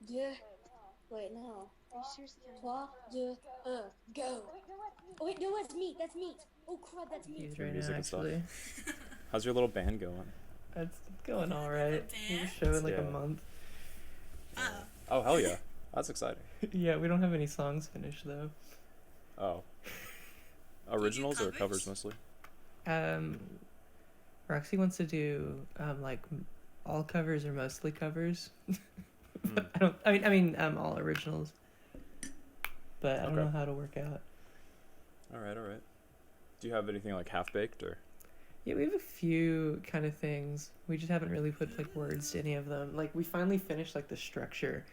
deux. Wait, no. Are you seriously counting? Trois, deux, un, go. Oh, wait, no, that's meat. That's meat. Oh, crud, that's meat. He's Your right music now, and stuff. actually. How's your little band going? It's going all right. Band? We'll show in like a Yeah. month. Oh. Oh, hell yeah. That's exciting. Yeah, we don't have any songs finished though. Oh. Originals or covers? covers mostly? Roxy wants to do like all covers or mostly covers. I mean all originals. But I don't Okay. know how to work out. Alright. Do you have anything like half-baked or? Yeah, we have a few kind of things. We just haven't really put like words to any of them. Like we finally finished like the structure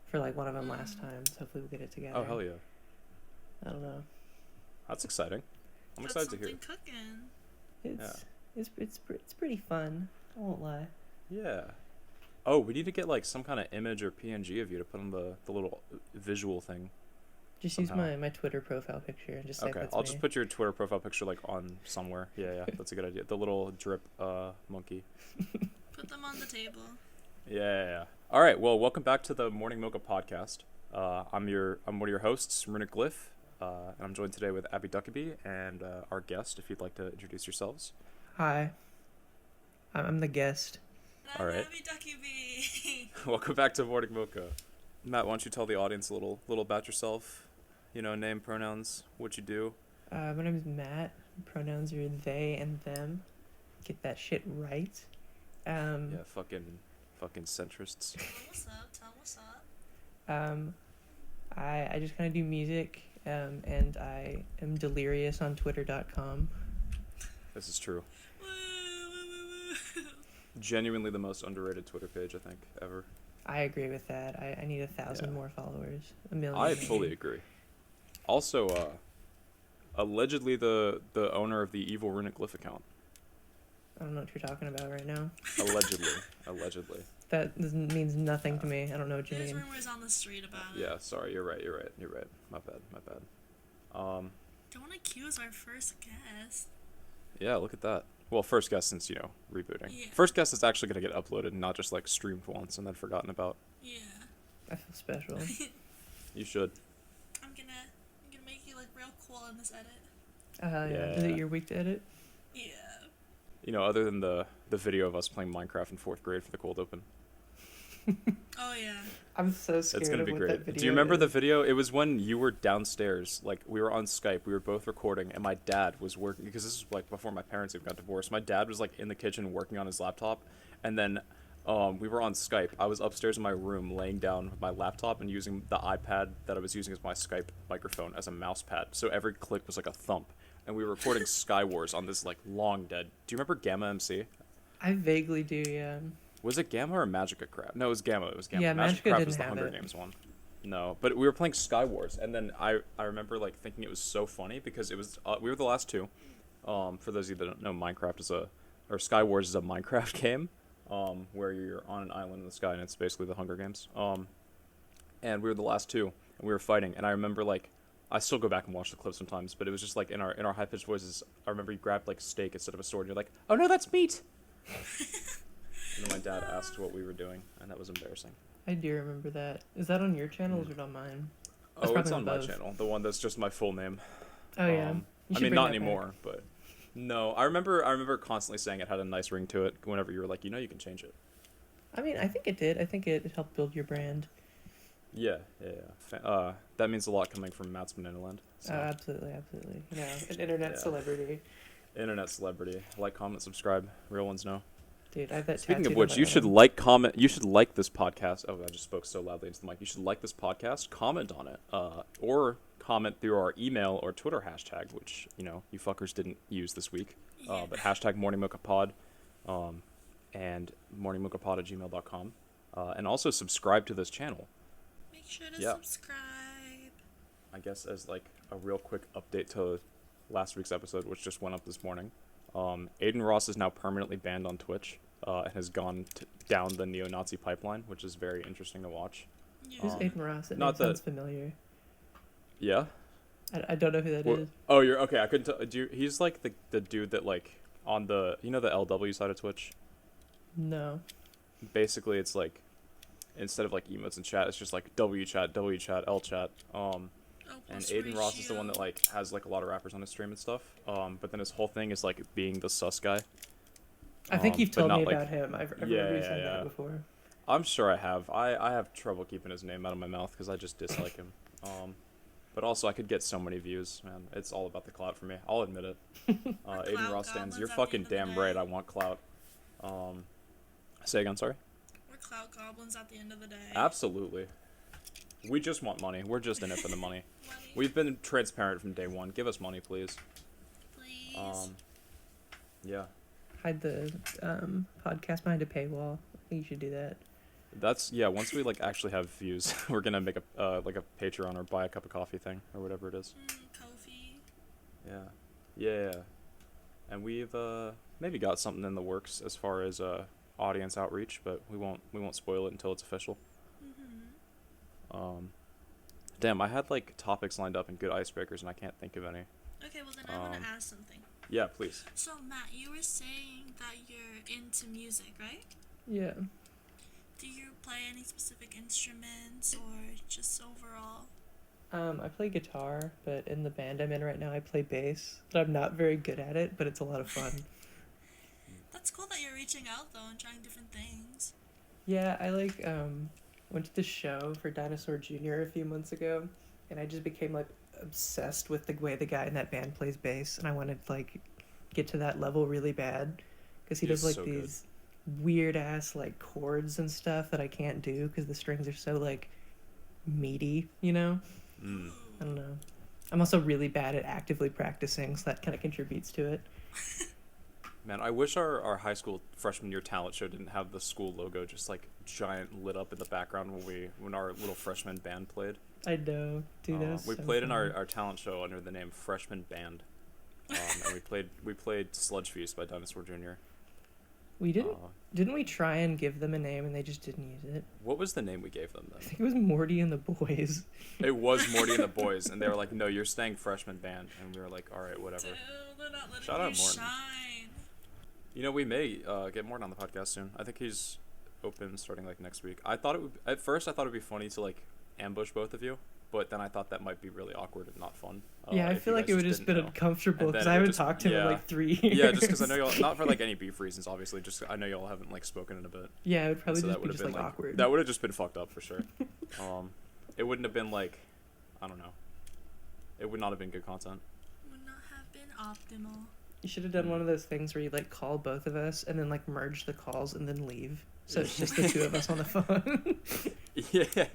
for like one of them last time. So hopefully we'll get it together. Oh, hell yeah. I don't know. That's exciting. I'm Got excited to hear. something cooking. It's pretty fun. I won't lie. Yeah. Oh, we need to get like some kind of image or PNG of you to put on the little visual thing. Just Somehow. use my Twitter profile picture and just say Okay, that's I'll me. just put your Twitter profile picture like on somewhere. Yeah, that's a good idea. The little drip monkey. Put them on the table. Yeah. All right. Well, welcome back to the Morning Mocha Podcast. I'm one of your hosts, RunicGlyph, and I'm joined today with Abbie Duckiebi and our guest. If you'd like to introduce yourselves. Hi. I'm the guest. All right. Abbie Duckiebi. Welcome back to Morning Mocha. Matt, why don't you tell the audience a little about yourself? You know, name, pronouns, what you do. My name is Matt. Pronouns are they and them. Get that shit right. Yeah, fucking centrists. Tell 'em what's up. Tell 'em what's up. I just kind of do music. And I am delirious on twitter.com. This is true. Woo, woo, woo, woo. Genuinely the most underrated Twitter page I think ever. I agree with that. I need 1,000 Yeah. more followers. 1,000,000. I maybe. fully agree. Also, allegedly the owner of the evil RunicGlyph account. I don't know what you're talking about right now. Allegedly. That means nothing to me. I don't know what you There's mean. rumors on the street about it. Yeah, sorry, you're right. My bad. Don't want to accuse our first guest. Yeah, look at that. Well, first guest since, rebooting. Yeah. First guest is actually going to get uploaded and not just, like, streamed once and then forgotten about. Yeah. I feel special. You should. I'm gonna make you look real cool in this edit. Yeah. Is Yeah. it your week to edit? Yeah. Other than the video of us playing Minecraft in 4th grade for the cold open. Oh yeah. I'm so scared It's going to of be what great. that video Do you remember is. the video? It was when you were downstairs. Like, we were on Skype. We were both recording, and my dad was working, because this is, like, before my parents even got divorced. My dad was, like, in the kitchen working on his laptop, and then we were on Skype. I was upstairs in my room laying down with my laptop and using the iPad that I was using as my Skype microphone as a mouse pad. So every click was like a thump. And we were recording Sky Wars on this, like, long dead. Do you remember Gamma MC? I vaguely do, yeah. Was it Gamma or Magica Craft? No, it was Gamma. Yeah, Magic Magica Craft didn't was the have Hunger it. Games one. No, but we were playing Sky Wars, and then I remember like thinking it was so funny because it was we were the last two. For those of you that don't know, Sky Wars is a Minecraft game, where you're on an island in the sky and it's basically the Hunger Games. And we were the last two, and we were fighting, and I remember like I still go back and watch the clips sometimes, but it was just like in our high pitched voices. I remember you grabbed like steak instead of a sword, and you're like, "Oh no, that's meat." And then my dad asked what we were doing, and that was embarrassing. I do remember that. Is that on your channel or is it on mine? That's Oh, it's probably on my both. channel, the one that's just my full name. Oh, yeah. Um, You I should mean, bring not that back. anymore, but no. I remember constantly saying it had a nice ring to it. Whenever you were like, you can change it. I mean, I think it did. I think it helped build your brand. Yeah. That means a lot coming from Matt's Bananaland. So. Absolutely. You know, an internet Yeah. celebrity. Internet celebrity. Like, comment, subscribe. Real ones know. Dude, I have that Speaking tattooed of on which, my you should arm. comment. You should like this podcast. Oh, I just spoke so loudly into the mic. You should like this podcast. Comment on it. Or comment through our email or Twitter hashtag, which you fuckers didn't use this week. Yeah. But hashtag morningmochapod, and morningmochapod@gmail.com, and also subscribe to this channel. Make sure to Yeah. subscribe. I guess as like a real quick update to last week's episode, which just went up this morning. Aiden Ross is now permanently banned on Twitch and has gone down the neo-Nazi pipeline, which is very interesting to watch. Yeah. Who's Aiden Ross? That not name sounds that- familiar. Yeah. I don't know who that Well, is. oh, you're okay. I couldn't tell. He's like the dude that like on the the LW side of Twitch. No. Basically, it's like instead of like emotes in chat, it's just like W chat, L chat. And Aiden Ross is the one that like has like a lot of rappers on his stream and stuff. But then his whole thing is like being the sus guy. I think you've told me like, about him. I've remember you saying that before. I'm sure I have. I have trouble keeping his name out of my mouth because I just dislike him. But also I could get so many views, man. It's all about the clout for me. I'll admit it. Aiden Ross stands. You're fucking damn right. I want clout. Say again, sorry. We're clout goblins at the end of the day. Absolutely. We just want money. We're just in it for the money. We've been transparent from day one. Give us money, please. Please. Yeah. Hide the podcast behind a paywall. I think you should do that. That's once we like actually have views, we're gonna make a like a Patreon or buy a cup of coffee thing or whatever it is. Kofi. Yeah. And we've maybe got something in the works as far as audience outreach, but we won't spoil it until it's official. Damn, I had like topics lined up and good icebreakers and I can't think of any. Okay, well then I want to ask something. Yeah, please. So Matt, you were saying that you're into music, right? Yeah. Do you play any specific instruments or just overall? I play guitar, but in the band I'm in right now I play bass. But I'm not very good at it, but it's a lot of fun. That's cool that you're reaching out though and trying different things. Yeah, I like went to the show for Dinosaur Jr. a few months ago, and I just became like obsessed with the way the guy in that band plays bass, and I wanted to like get to that level really bad because he does like so these weird ass like chords and stuff that I can't do because the strings are so like meaty, you know. I don't know. I'm also really bad at actively practicing, so that kind of contributes to it. Man, I wish our high school freshman year talent show didn't have the school logo just like giant lit up in the background when our little freshman band played. I know, dude. We played in our talent show under the name Freshman Band, and we played Sludge Feast by Dinosaur Jr. We didn't we try and give them a name and they just didn't use it? What was the name we gave them then? I think it was Morty and the Boys. It was Morty and the Boys, and they were like, "No, you're staying Freshman Band," and we were like, "All right, whatever." Dude, they're not letting Shout out you Morton. shine. You know, we may get Morton on the podcast soon. I think he's open starting like next week. At first I thought it'd be funny to like ambush both of you, but then I thought that might be really awkward and not fun. Yeah, I feel like it would just been uncomfortable because I haven't talked to him in like 3 years. Yeah, just because I know y'all, not for like any beef reasons, obviously, just I know y'all haven't like spoken in a bit. Yeah, it would probably So just that be would've just been, like awkward. That would have just been fucked up for sure. It wouldn't have been like, I don't know. It would not have been good content. Would not have been optimal. You should have done one of those things where you like call both of us and then like merge the calls and then leave. So it's just the two of us on the phone. Yeah.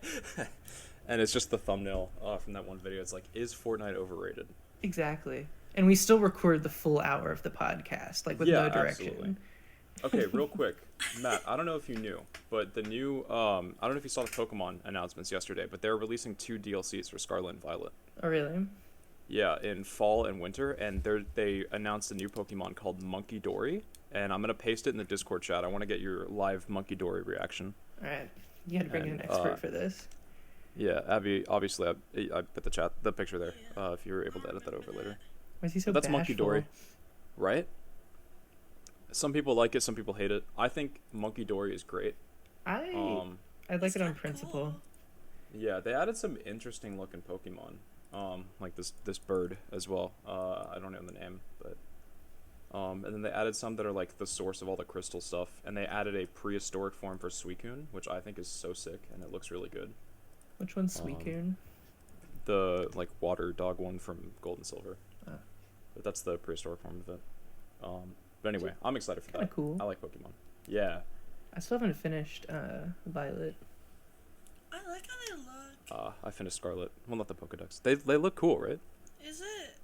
And it's just the thumbnail from that one video. It's like, is Fortnite overrated? Exactly. And we still record the full hour of the podcast, like with no direction. Absolutely. Okay, real quick. Matt, I don't know if you knew, but the new, I don't know if you saw the Pokemon announcements yesterday, but they're releasing 2 DLCs for Scarlet and Violet. Oh, really? Yeah, in fall and winter, and they announced a new Pokemon called Monkey Dory, and I'm going to paste it in the Discord chat. I want to get your live Monkey Dory reaction. All right. You had to bring in an expert for this. Yeah, Abbie, obviously, I put the picture there, if you're able to edit that over later. Why is he so That's bashful? Monkey Dory, right? Some people like it, some people hate it. I think Monkey Dory is great. I like it on principle. Cool. Yeah, they added some interesting looking Pokemon. Like this bird as well. I don't know the name, but and then they added some that are like the source of all the crystal stuff, and they added a prehistoric form for Suicune, which I think is so sick, and it looks really good. Which one's Suicune? The like water dog one from Gold and Silver. Oh. But that's the prehistoric form of it. But anyway, I'm excited for that. Kinda cool. I like Pokemon. Yeah. I still haven't finished Violet. I like how they look. I finished Scarlet. Well, not the Pokedex. They look cool, right? Is it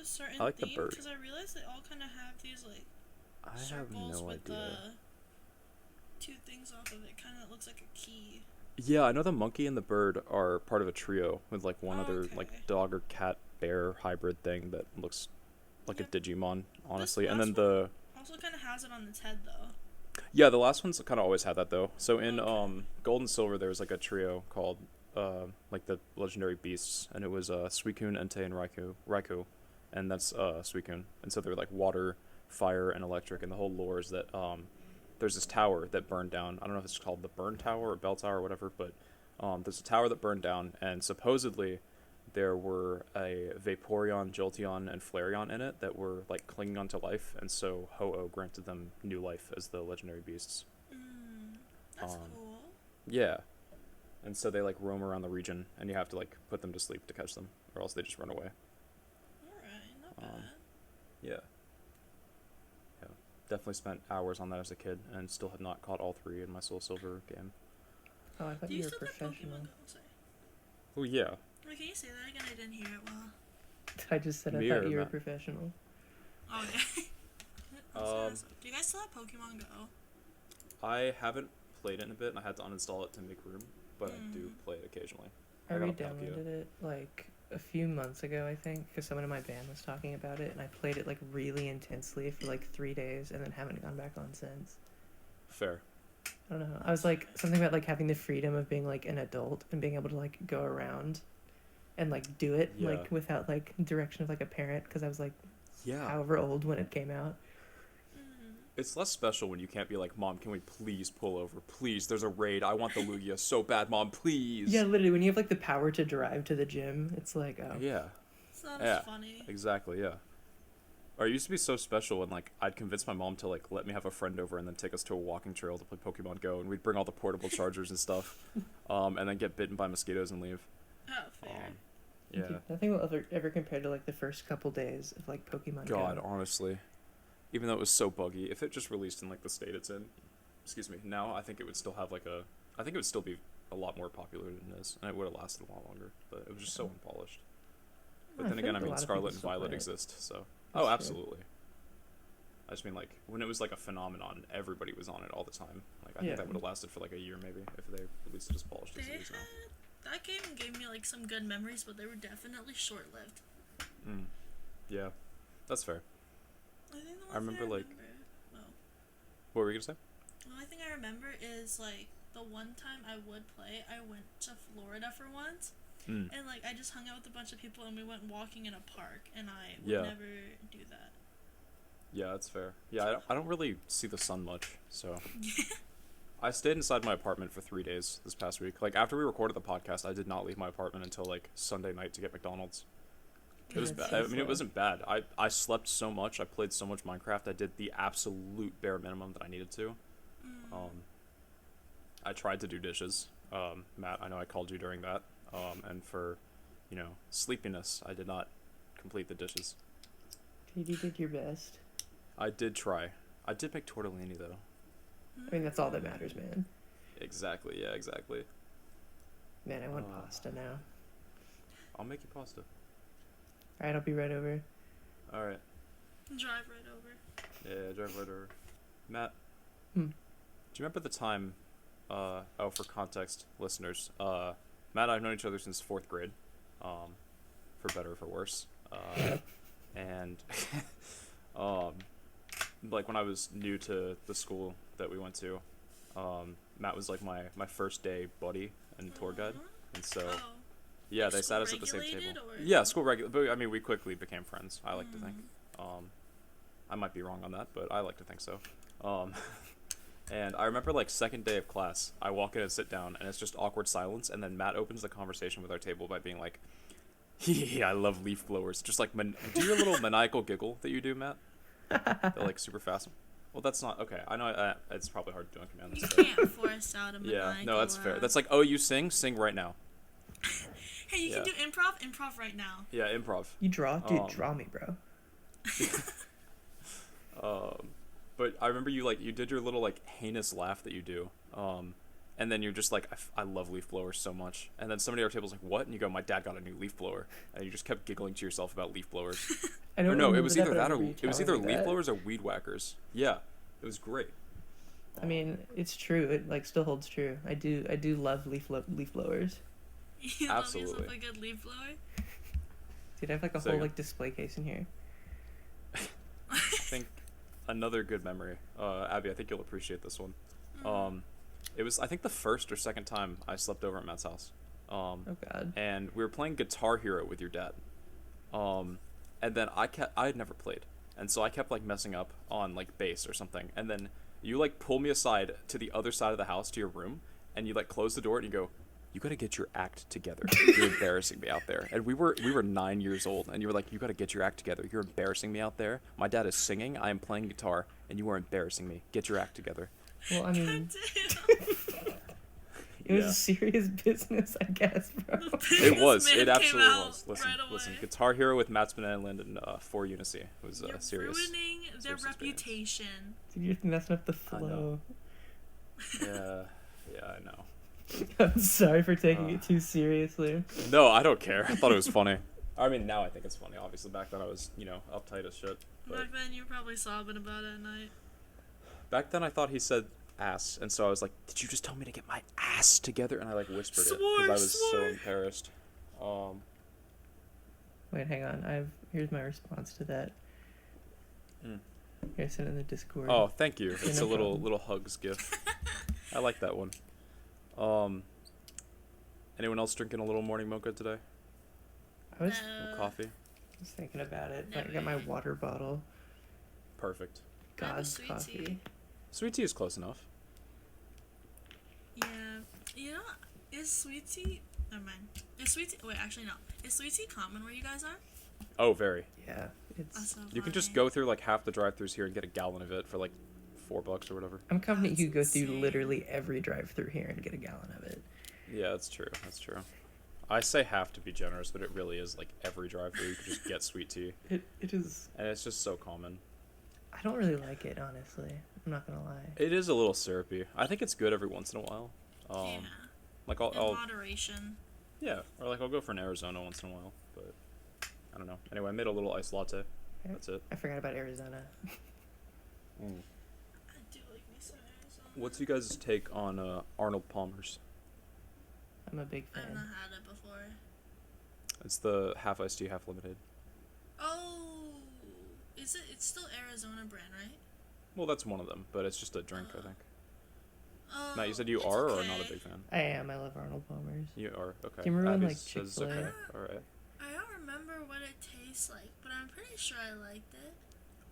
a certain I like the theme? bird. Because I realize they all kind of have these like I have circles no with idea. the 2 things off of it. Kind of looks like a key. Yeah, I know the monkey and the bird are part of a trio with like one other Okay. like dog or cat bear hybrid thing that looks like Yep. a Digimon, honestly. This And then last the Also kind of has it on its head though. yeah, the last one's kind of always had that though. So in Okay. Gold and Silver there was like a trio called like the legendary beasts, and it was Suicune, Entei, and Raikou, and that's Suicune. And so they're like water, fire, and electric, and the whole lore is that there's this tower that burned down. I don't know if it's called the Burn Tower or Bell Tower or whatever, but there's a tower that burned down, and supposedly there were a Vaporeon, Jolteon, and Flareon in it that were like clinging onto life, and so Ho-Oh granted them new life as the legendary beasts. That's cool. Yeah. And so they like roam around the region, and you have to like put them to sleep to catch them, or else they just run away. Alright, not bad. Yeah. Yeah. Definitely spent hours on that as a kid, and still have not caught all 3 in my Soul Silver game. Oh, I thought Do you you were still have professional. Pokemon Go? Sorry. Oh yeah. Wait, can you say that again? I didn't hear it well. I just said I Me thought or you were Matt? professional. Oh, yeah. Do you guys still have Pokemon Go? I haven't played it in a bit, and I had to uninstall it to make room, but I do play it occasionally. I got a re-downloaded it like a few months ago, I think, because someone in my band was talking about it, and I played it like really intensely for like 3 days, and then haven't gone back on since. Fair. I don't know. I was like something about like having the freedom of being like an adult and being able to like go around and like do it Yeah. like without like direction of like a parent, because I was like Yeah. however old when it came out. It's less special when you can't be like, Mom, can we please pull over? Please, there's a raid. I want the Lugia so bad, Mom, please. Yeah, literally, when you have like the power to drive to the gym, it's like, oh. Yeah. It's not Yeah. as funny. Exactly, yeah. Or it used to be so special when, like, I'd convince my mom to, like, let me have a friend over and then take us to a walking trail to play Pokemon Go, and we'd bring all the portable chargers and stuff, and then get bitten by mosquitoes and leave. Oh, fair. Yeah. Dude, nothing will ever compare to like the first couple days of like Pokemon God, Go. honestly. Even though it was so buggy, if it just released in, like, the state it's in, excuse me, now I think it would still have, like, I think it would still be a lot more popular than it is, and it would have lasted a lot longer, but it was just so unpolished. But I then feel again, like I a mean, lot of Scarlet people and still Violet play it. exist, so. That's Oh, true. absolutely. I just mean, like, when it was, like, a phenomenon, everybody was on it all the time. Like, I think Yeah. that would have lasted for, like, a year, maybe, if they released it as polished as They it is now. had... That game gave me, like, some good memories, but they were definitely short-lived. Yeah, that's fair. I think the I one remember, like- Oh. What were you gonna say? The only thing I remember is, like, the one time I would play, I went to Florida for once, and, like, I just hung out with a bunch of people, and we went walking in a park, and I would Yeah. never do that. Yeah, that's fair. Yeah, I don't really see the sun much, so. I stayed inside my apartment for 3 days this past week. Like, after we recorded the podcast, I did not leave my apartment until, like, Sunday night to get McDonald's. It was That's bad. so I mean, it sad. wasn't bad. I slept so much. I played so much Minecraft. I did the absolute bare minimum that I needed to. I tried to do dishes. Matt, I know I called you during that. And for, sleepiness, I did not complete the dishes. Dude, you did your best. I did try. I did make tortellini, though. I mean, that's all that matters, man. Exactly, yeah, exactly. Man, I want pasta now. I'll make you pasta. Alright, I'll be right over. Alright. Drive right over. Yeah, drive right over. Matt, Hmm. do you remember the time, for context, listeners, Matt and I have known each other since 4th grade, for better or for worse, and, like, when I was new to the school that we went to, Matt was, like, my first day buddy and tour guide, and so, Oh. yeah, Like they sat us at the same school-regulated, table. or- Yeah, school regular, but, I mean, we quickly became friends, I like to think. I might be wrong on that, but I like to think so. And I remember, like, second day of class, I walk in and sit down, and it's just awkward silence, and then Matt opens the conversation with our table by being like, "Yeah, I love leaf blowers." Just like, do your little maniacal giggle that you do, Matt? They're, like, super fast. Well, that's not, okay, I know it's probably hard to do on command. You That's fair. can't force out a Yeah, maniacal no, that's fair. laugh. That's like, oh, you sing right now. Hey, you yeah. can do improv right now. Yeah, improv. You draw? Dude, draw me, bro. But I remember you did your little, like, heinous laugh that you do, and then you're just like, I love leaf blowers so much, and then somebody at our table's like, what? And you go, my dad got a new leaf blower, and you just kept giggling to yourself about leaf blowers. I don't Or no, it remember was that, either but I that or remember you it was telling either me leaf that. blowers or weed whackers. Yeah, it was great. I mean, it's true. It like still holds true. I do love leaf blowers. You Absolutely. love yourself a good leaf blower? Dude, I have like a So whole good. like display case in here. I think another good memory, Abbie, I think you'll appreciate this one. It was, I think, the first or second time I slept over at Matt's house. Oh god. And we were playing Guitar Hero with your dad. And then I had never played, and so I kept, like, messing up on, like, bass or something, and then You like pull me aside to the other side of the house to your room, and you like close the door and you go, "You gotta get your act together. You're embarrassing me out there." And we were 9 years old, and you were like, "You gotta get your act together. You're embarrassing me out there. My dad is singing, I am playing guitar, and you are embarrassing me. Get your act together." Well, I mean, Goddamn. it was a serious business, I guess, bro. It was. Man It came absolutely out was. Listen, right listen. away. Guitar Hero with Matt Spinetta and Lyndon for Unicy. It was You're serious. ruining their serious experience. reputation. Dude, you're messing up the I know. flow. Yeah, I know. I'm sorry for taking it too seriously. No, I don't care. I thought it was funny. I mean, now I think it's funny. Obviously, back then I was, uptight as shit. But Back then, you were probably sobbing about it at night. back then I thought he said ass, and so I was like, "Did you just tell me to get my ass together?" And I like whispered it because I was so embarrassed. Wait, hang on. Here's my response to that. Mm. Here, send it in the Discord. Oh, thank you. Yeah, It's no a little problem. little hugs gif. I like that one. Anyone else drinking a little morning mocha today? I was Little coffee. thinking about it. I Never. got my water bottle. Perfect. I have a God's sweet coffee. tea. Sweet tea is close enough. Yeah. You know, is sweet tea... Never mind. Is sweet tea... Wait, actually, no. Is sweet tea common where you guys are? Oh, very. Yeah, That's it's. so You can just funny. go through like half the drive-thrus here and get a gallon of it for like $4 or whatever. I'm confident you could go That's through insane. literally every drive-through here and get a gallon of it. Yeah, that's true. That's true. I say half to be generous, but it really is like every drive-thru you can just get sweet tea, It is. and it's just so common. I don't really like it, honestly. I'm not gonna lie. It is a little syrupy. I think it's good every once in a while. Yeah. Like In I'll moderation. yeah, or like I'll go for an Arizona once in a while, but I don't know. Anyway, I made a little iced latte. That's it. I forgot about Arizona. I do like me some Arizona. What's you guys' take on Arnold Palmer's? I'm a big I've fan. not had it before. It's the half iced tea, half lemonade. Oh, is it? It's still Arizona brand, right? Well, that's one of them, but it's just a drink, I think. Oh, Matt, you said you it's are or okay. not a big fan? I am. I love Arnold Palmer's. You are, okay. Do you remember when, Abbie like, says Chick-fil-A? okay. Alright. I don't remember what it tastes like, but I'm pretty sure I liked it.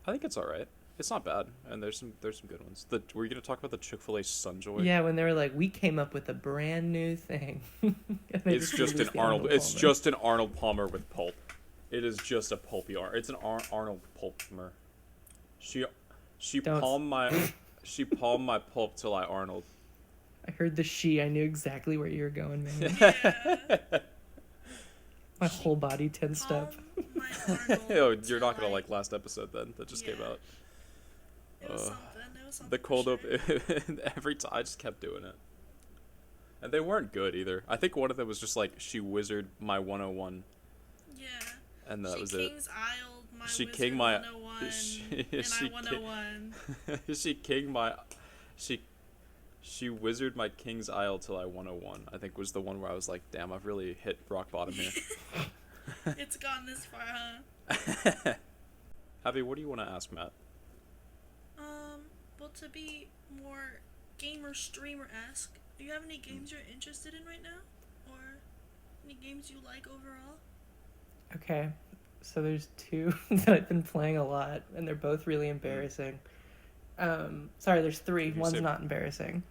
I think it's alright. It's not bad, and there's some good ones. Were you gonna talk about the Chick-fil-A Sunjoy? Yeah, when they were like, we came up with a brand new thing. And they It's just an released the Arnold. It's Palmer. just an Arnold Palmer with pulp. It is just a pulpy It's an Arnold Palmer. She Don't- palmed my pulp till I Arnold. I heard the she. I knew exactly where you were going, man. Yeah. My whole body tensed up. My Arnold Oh, you're not till gonna like last episode then that just came Yeah. out. It was something. It was something. The for cold sure. open every time I just kept doing it, and they weren't good either. I think one of them was just like she wizard my 101, Yeah. and that She was it. King's Isle, my She Wizard king my- 101, she- and she I 101. she king my she wizard my King's Isle till I 101. I think was the one where I was like, damn, I've really hit rock bottom here. It's gone this far, huh? Abbie, what do you want to ask Matt? Well, to be more gamer streamer-esque, do you have any games you're interested in right now? Or any games you like overall? Okay, so there's two that I've been playing a lot, and they're both really embarrassing. Sorry, there's three. Did you One's say- not embarrassing.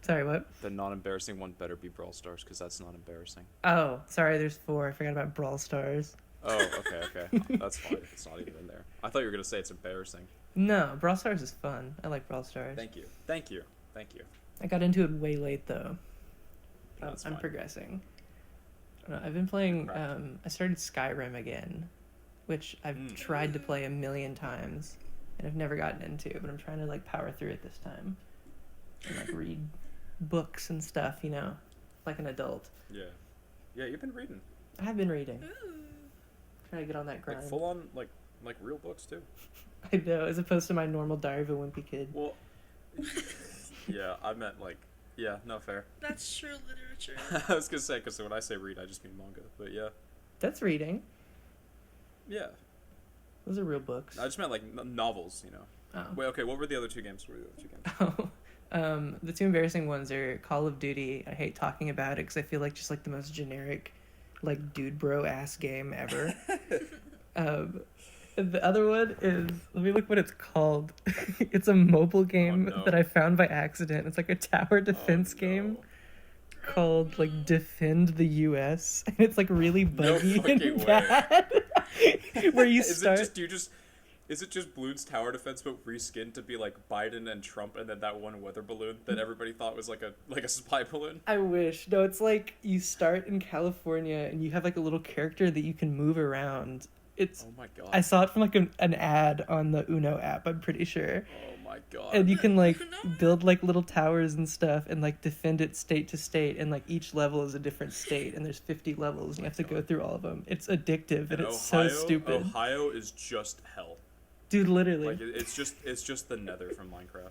Sorry, what? The non-embarrassing one better be Brawl Stars, because that's not embarrassing. Oh, sorry, there's four. I forgot about Brawl Stars. Oh, okay. That's fine. It's not even in there. I thought you were gonna say it's embarrassing. No, Brawl Stars is fun. I like Brawl Stars. Thank you. I got into it way late, though. That's I'm fine. progressing. I've been playing, Right. I started Skyrim again, which I've tried to play a million times, and I've never gotten into, but I'm trying to, like, power through it this time. And, like, read books and stuff, like an adult. Yeah, you've been reading I have been reading. Ooh. Trying to get on that grind. like full on like real books too. I know, as opposed to my normal Diary of a Wimpy Kid. Well, yeah, I meant like no fair. That's true literature. I was gonna say because when I say read, I just mean manga. But yeah, That's reading. yeah, Those are real books. I just meant like novels. Oh. Wait, okay. What were the other two games? The two embarrassing ones are Call of Duty. I hate talking about it because I feel like just like the most generic, like dude bro ass game ever. The other one is, let me look what it's called. It's a mobile game no. that I found by accident. It's like a tower defense game called like Defend the US, and it's like really buggy fucking and way. bad. Where you start. Is it just Bloons Tower Defense but reskinned to be like Biden and Trump and then that one weather balloon that everybody thought was like a spy balloon? I wish. No, it's like you start in California and you have like a little character that you can move around. It's. Oh my god. I saw it from like an ad on the Uno app, I'm pretty sure. Oh my god. And you can like build like little towers and stuff and like defend it state to state, and like each level is a different state and there's 50 levels and you have to go through all of them. It's addictive and it's so stupid. Ohio is just hell. Dude, literally. Like it's just the Nether from Minecraft.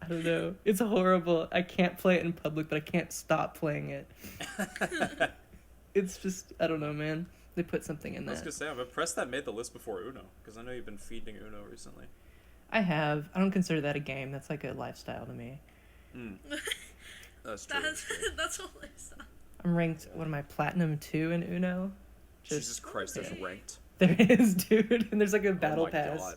I don't know. It's horrible. I can't play it in public, but I can't stop playing it. It's just, I don't know, man. They put something in I was that. gonna say, I'm impressed that made the list before Uno, because I know you've been feeding Uno recently. I have. I don't consider that a game. That's like a lifestyle to me. That's true. That's a lifestyle. I'm ranked, what am I, Platinum 2 in Uno? Jesus Christ, there's ranked. There is, dude. And there's like a battle my pass.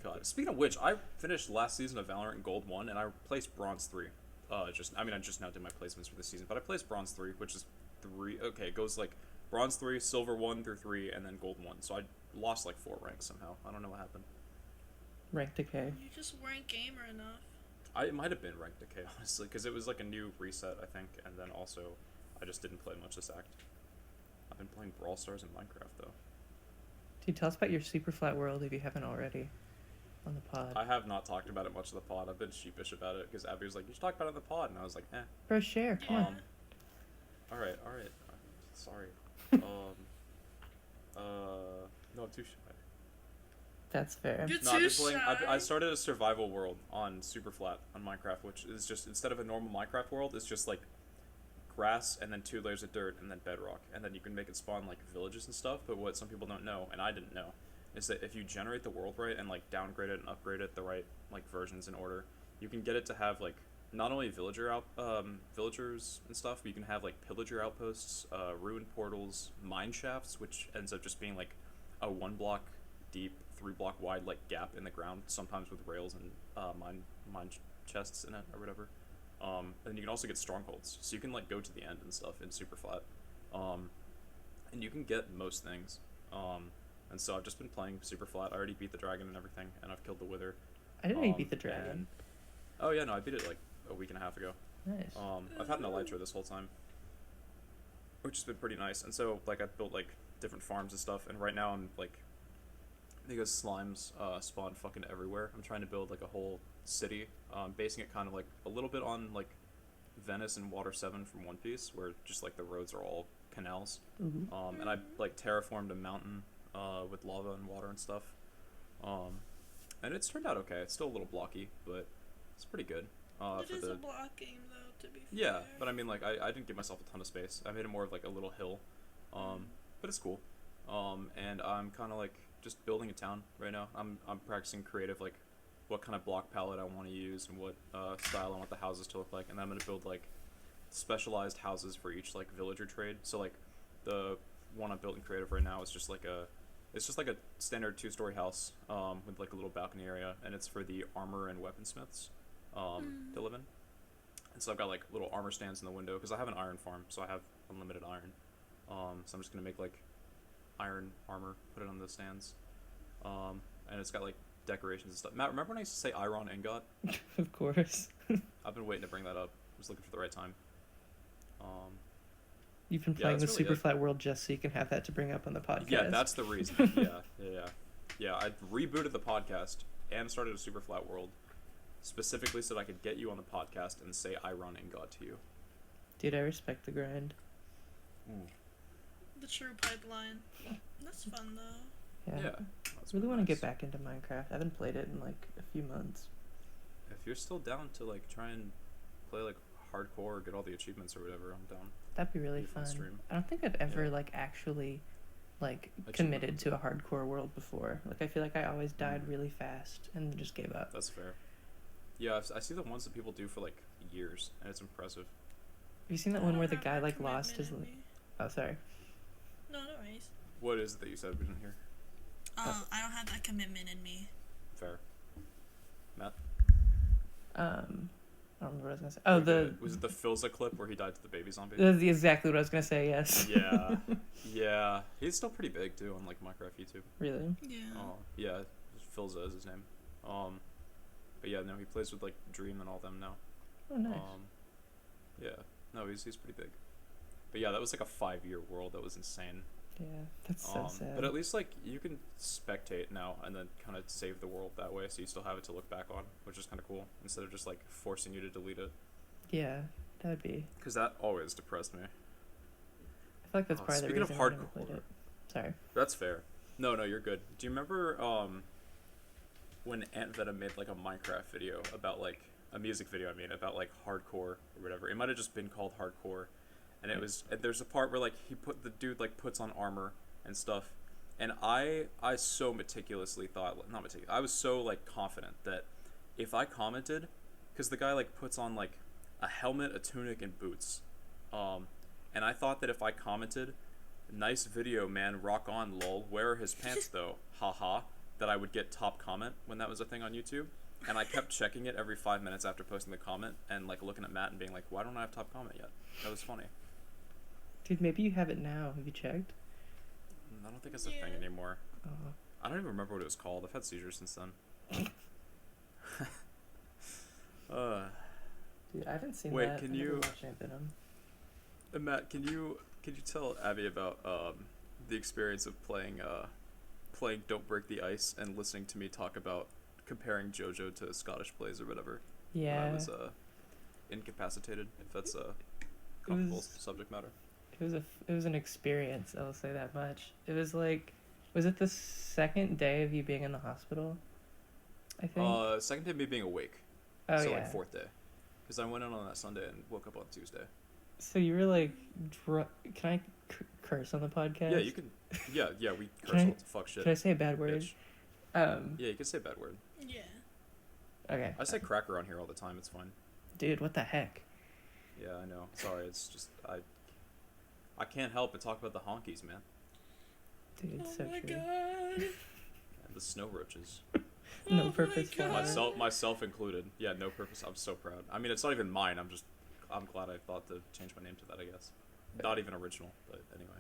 God. Speaking of which, I finished last season of Valorant in Gold 1, and I placed Bronze 3. I just now did my placements for this season, but I placed Bronze 3, which is 3. Okay, it goes like Bronze 3, Silver 1 through 3, and then Gold 1. So I lost like 4 ranks somehow. I don't know what happened. Rank decay. You just weren't gamer enough. It might have been rank decay, honestly, because it was like a new reset, I think, and then also I just didn't play much this act. I've been playing Brawl Stars and Minecraft, though. Dude, tell us about your super flat world if you haven't already on the pod. I have not talked about it much of the pod. I've been sheepish about it, because Abbie was like, you should talk about it in the pod, and I was like, eh. Bro, share. Come on. Alright. Sorry. No, I'm too shy. That's fair. You're No, I've too been playing. shy. I started a survival world on Superflat on Minecraft, which is just, instead of a normal Minecraft world, it's just like grass and then 2 layers of dirt and then bedrock, and then you can make it spawn like villages and stuff. But what some people don't know, and I didn't know, is that if you generate the world right and like downgrade it and upgrade it the right like versions in order, you can get it to have like not only villagers and stuff, but you can have like pillager outposts, ruined portals, mine shafts, which ends up just being like a 1 block deep, 3 block wide like gap in the ground, sometimes with rails and mine chests in it or whatever. And you can also get strongholds, so you can like go to the end and stuff in Superflat, and you can get most things. And so I've just been playing Superflat. I already beat the dragon and everything, and I've killed the wither. I didn't know you beat the dragon. Oh yeah, no, I beat it like a week and a half ago. Nice. I've had an elytra this whole time, which has been pretty nice. And so like I've built like different farms and stuff, and right now I'm like, because slimes spawn fucking everywhere, I'm trying to build like a whole city, basing it kind of like a little bit on like Venice and Water 7 from One Piece, where just like the roads are all canals. Mm-hmm. And I like terraformed a mountain with lava and water and stuff, and it's turned out okay. It's still a little blocky, but it's pretty good. It is a block game, though, to be fair. Yeah, but I mean, like, I didn't give myself a ton of space. I made it more of like a little hill, but it's cool. And I'm kind of like just building a town right now. I'm practicing creative, like what kind of block palette I want to use and what style I want the houses to look like, and then I'm gonna build like specialized houses for each like villager trade. So like the one I'm building creative right now is just like a standard 2-story house with like a little balcony area, and it's for the armor and weaponsmiths to live in. And so I've got like little armor stands in the window because I have an iron farm, so I have unlimited iron. So I'm just gonna make like iron armor, put it on the stands, and it's got like decorations and stuff. Matt, remember when I used to say iron ingot? Of course. I've been waiting to bring that up. I was looking for the right time. You've been playing the that's really Superflat world just so you can have that to bring up on the podcast. Yeah, that's the reason. Yeah. I rebooted the podcast and started a Superflat world specifically so that I could get you on the podcast and say iron ingot to you. Dude, I respect the grind. The true pipeline. That's fun, though. Yeah. That's I really want to nice. get back into Minecraft. I haven't played it in like a few months. If you're still down to like try and play like hardcore or get all the achievements or whatever, I'm down. That'd be really Be a fun fun. stream. I don't think I've ever Yeah. like actually like Achievement. committed to a hardcore world before. Like I feel like I always died really fast and just gave up. That's fair. Yeah, I see the ones that people do for like years, and it's impressive. Have you seen that one where the guy like lost his? Oh, sorry. No worries. What is it that you said we didn't hear? I don't have that commitment in me. Fair. Matt? I don't remember what I was gonna say. Oh, Was it the Filza clip where he died to the baby zombie? That's exactly what I was gonna say. Yes. Yeah. Yeah. He's still pretty big too on like Minecraft YouTube. Really? Yeah. Oh, yeah. Filza is his name. But yeah, no, he plays with like Dream and all them now. Oh, nice. Yeah. No, he's pretty big. But yeah, that was like a 5-year world. That was insane. Yeah, that's so sad. But at least like you can spectate now and then kind of save the world that way, so you still have it to look back on, which is kind of cool instead of just like forcing you to delete it. Yeah, that would be. Because that always depressed me. I feel like that's probably the speaking of reason I never played hardcore. it. Sorry. That's fair. No, you're good. Do you remember when Ant Venom made like a Minecraft video about like a music video? I mean, about like hardcore or whatever. It might have just been called hardcore. And it was, and there's a part where like the dude like puts on armor and stuff, and I so meticulously thought, not meticulous, I was so like confident that if I commented, because the guy like puts on like a helmet, a tunic, and boots, and I thought that if I commented, nice video man, rock on lol, where are his pants though, haha, that I would get top comment when that was a thing on YouTube. And I kept checking it every 5 minutes after posting the comment and like looking at Matt and being like, why don't I have top comment yet? That was funny. Dude, maybe you have it now. Have you checked? I don't think it's a thing anymore. Oh. I don't even remember what it was called. I've had seizures since then. Dude, I haven't seen Wait, that. can I never you- watched Ant Venom. Matt, can you tell Abbie about the experience of playing Don't Break the Ice and listening to me talk about comparing JoJo to Scottish plays or whatever? Yeah. When I was incapacitated, if that's a comfortable subject matter. It was an experience, I'll say that much. It was like, was it the second day of you being in the hospital? I think. Second day of me being awake. Oh, So yeah. like fourth day. Because I went in on that Sunday and woke up on Tuesday. So you were like, can I curse on the podcast? Yeah, you can. Yeah, we curse Can I- all the fuck shit. Can I say a bad word? Bitch. Yeah, Yeah, you can say a bad word. Yeah. okay. I say cracker on here all the time. It's fine. Dude, what the heck? Yeah, I know. Sorry, it's just I can't help but talk about the honkies, man. Dude, it's so Oh my true. god. And the snow roaches. No Oh my purpose God. flower. Myself included. Yeah, no purpose. I'm so proud. I mean, it's not even mine. I'm glad I thought to change my name to that, I guess. Not even original, but anyway.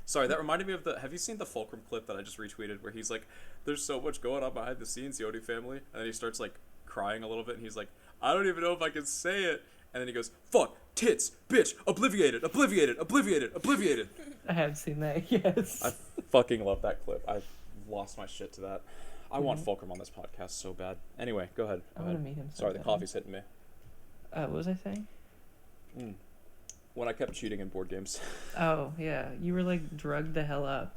Sorry, that reminded me of have you seen the Fulcrum clip that I just retweeted where he's like, there's so much going on behind the scenes, the Odie family, and then he starts like crying a little bit and he's like, I don't even know if I can say it. And then he goes, fuck, tits, bitch, obliviated. I have seen that, yes. I fucking love that clip. I lost my shit to that. I want Fulcrum on this podcast so bad. Anyway, go ahead. I want to meet him. So Sorry, the bad. coffee's hitting me. What was I saying? When I kept cheating in board games. Oh, yeah. You were like drugged the hell up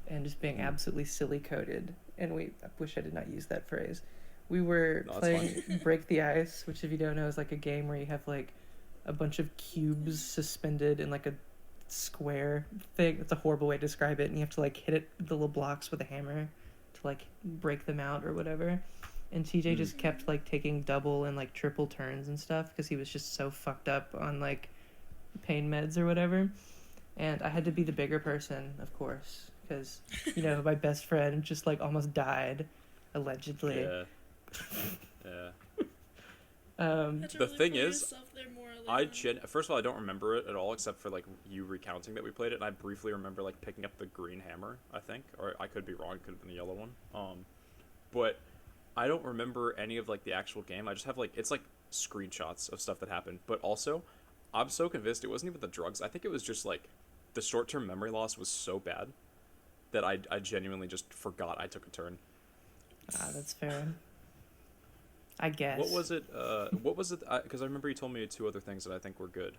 and just being absolutely silly coded. And I wish I did not use that phrase. We were No, it's playing Break the Ice, which if you don't know is like a game where you have like a bunch of cubes suspended in like a square thing. It's a horrible way to describe it. And you have to like hit it, the little blocks with a hammer to like break them out or whatever. And TJ just kept like taking double and like triple turns and stuff because he was just so fucked up on like pain meds or whatever. And I had to be the bigger person, of course, because you know my best friend just like almost died, allegedly. Yeah. Yeah. Had to The really thing put is, yourself there morally, first of all, I don't remember it at all except for like you recounting that we played it, and I briefly remember like picking up the green hammer, I think, or I could be wrong, it could have been the yellow one. But I don't remember any of like the actual game. I just have like it's like screenshots of stuff that happened. But also, I'm so convinced it wasn't even the drugs. I think it was just like the short-term memory loss was so bad that I genuinely just forgot I took a turn. Ah, that's fair. I guess. What was it? Because I remember you told me 2 other things that I think were good.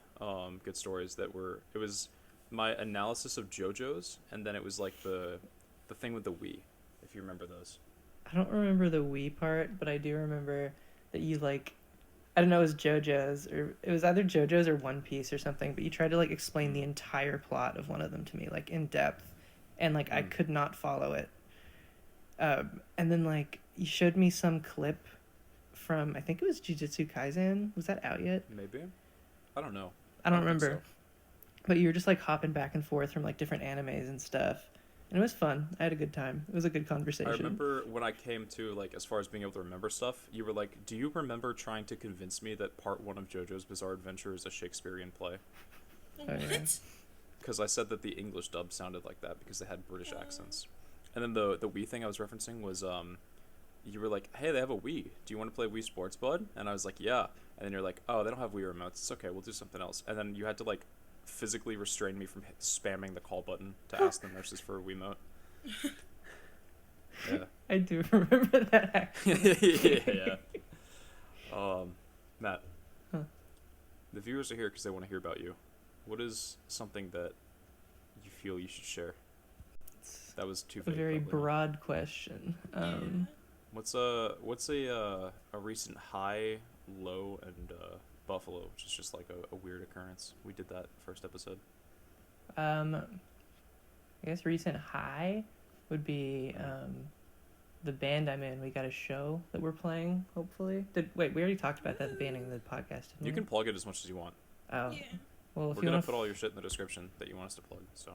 Good stories that were. It was my analysis of JoJo's, and then it was like the thing with the Wii. If you remember those. I don't remember the Wii part, but I do remember that you like, I don't know, it was JoJo's or it was either JoJo's or One Piece or something. But you tried to like explain the entire plot of one of them to me, like in depth, and like I could not follow it. And then like you showed me some clip from I think it was Jujutsu Kaisen. Was that out yet? Maybe. I don't know. I don't think remember. so. But you were just like hopping back and forth from like different animes and stuff. And it was fun. I had a good time. It was a good conversation. I remember when I came to, like, as far as being able to remember stuff, you were like, do you remember trying to convince me that part 1 of JoJo's Bizarre Adventure is a Shakespearean play? What? Because I said that the English dub sounded like that because they had British accents. And then the Wii thing I was referencing was, you were like, hey, they have a Wii. Do you want to play Wii Sports, bud? And I was like, yeah. And then you're like, oh, they don't have Wii remotes. It's okay, we'll do something else. And then you had to, like, physically restrain me from spamming the call button to ask the nurses for a Wiimote. Yeah. I do remember that actually. yeah. Matt. Huh. The viewers are here because they want to hear about you. What is something that you feel you should share? That was too A vague. very probably. broad question. What's a recent high, low, and buffalo, which is just like a weird occurrence. We did that first episode. I guess recent high would be the band I'm in. We got a show that we're playing, hopefully. We already talked about that at the beginning of the podcast, didn't we? You can plug it as much as you want. Oh. Yeah. Well, if We're you gonna want put all your shit in the description that you want us to plug. So.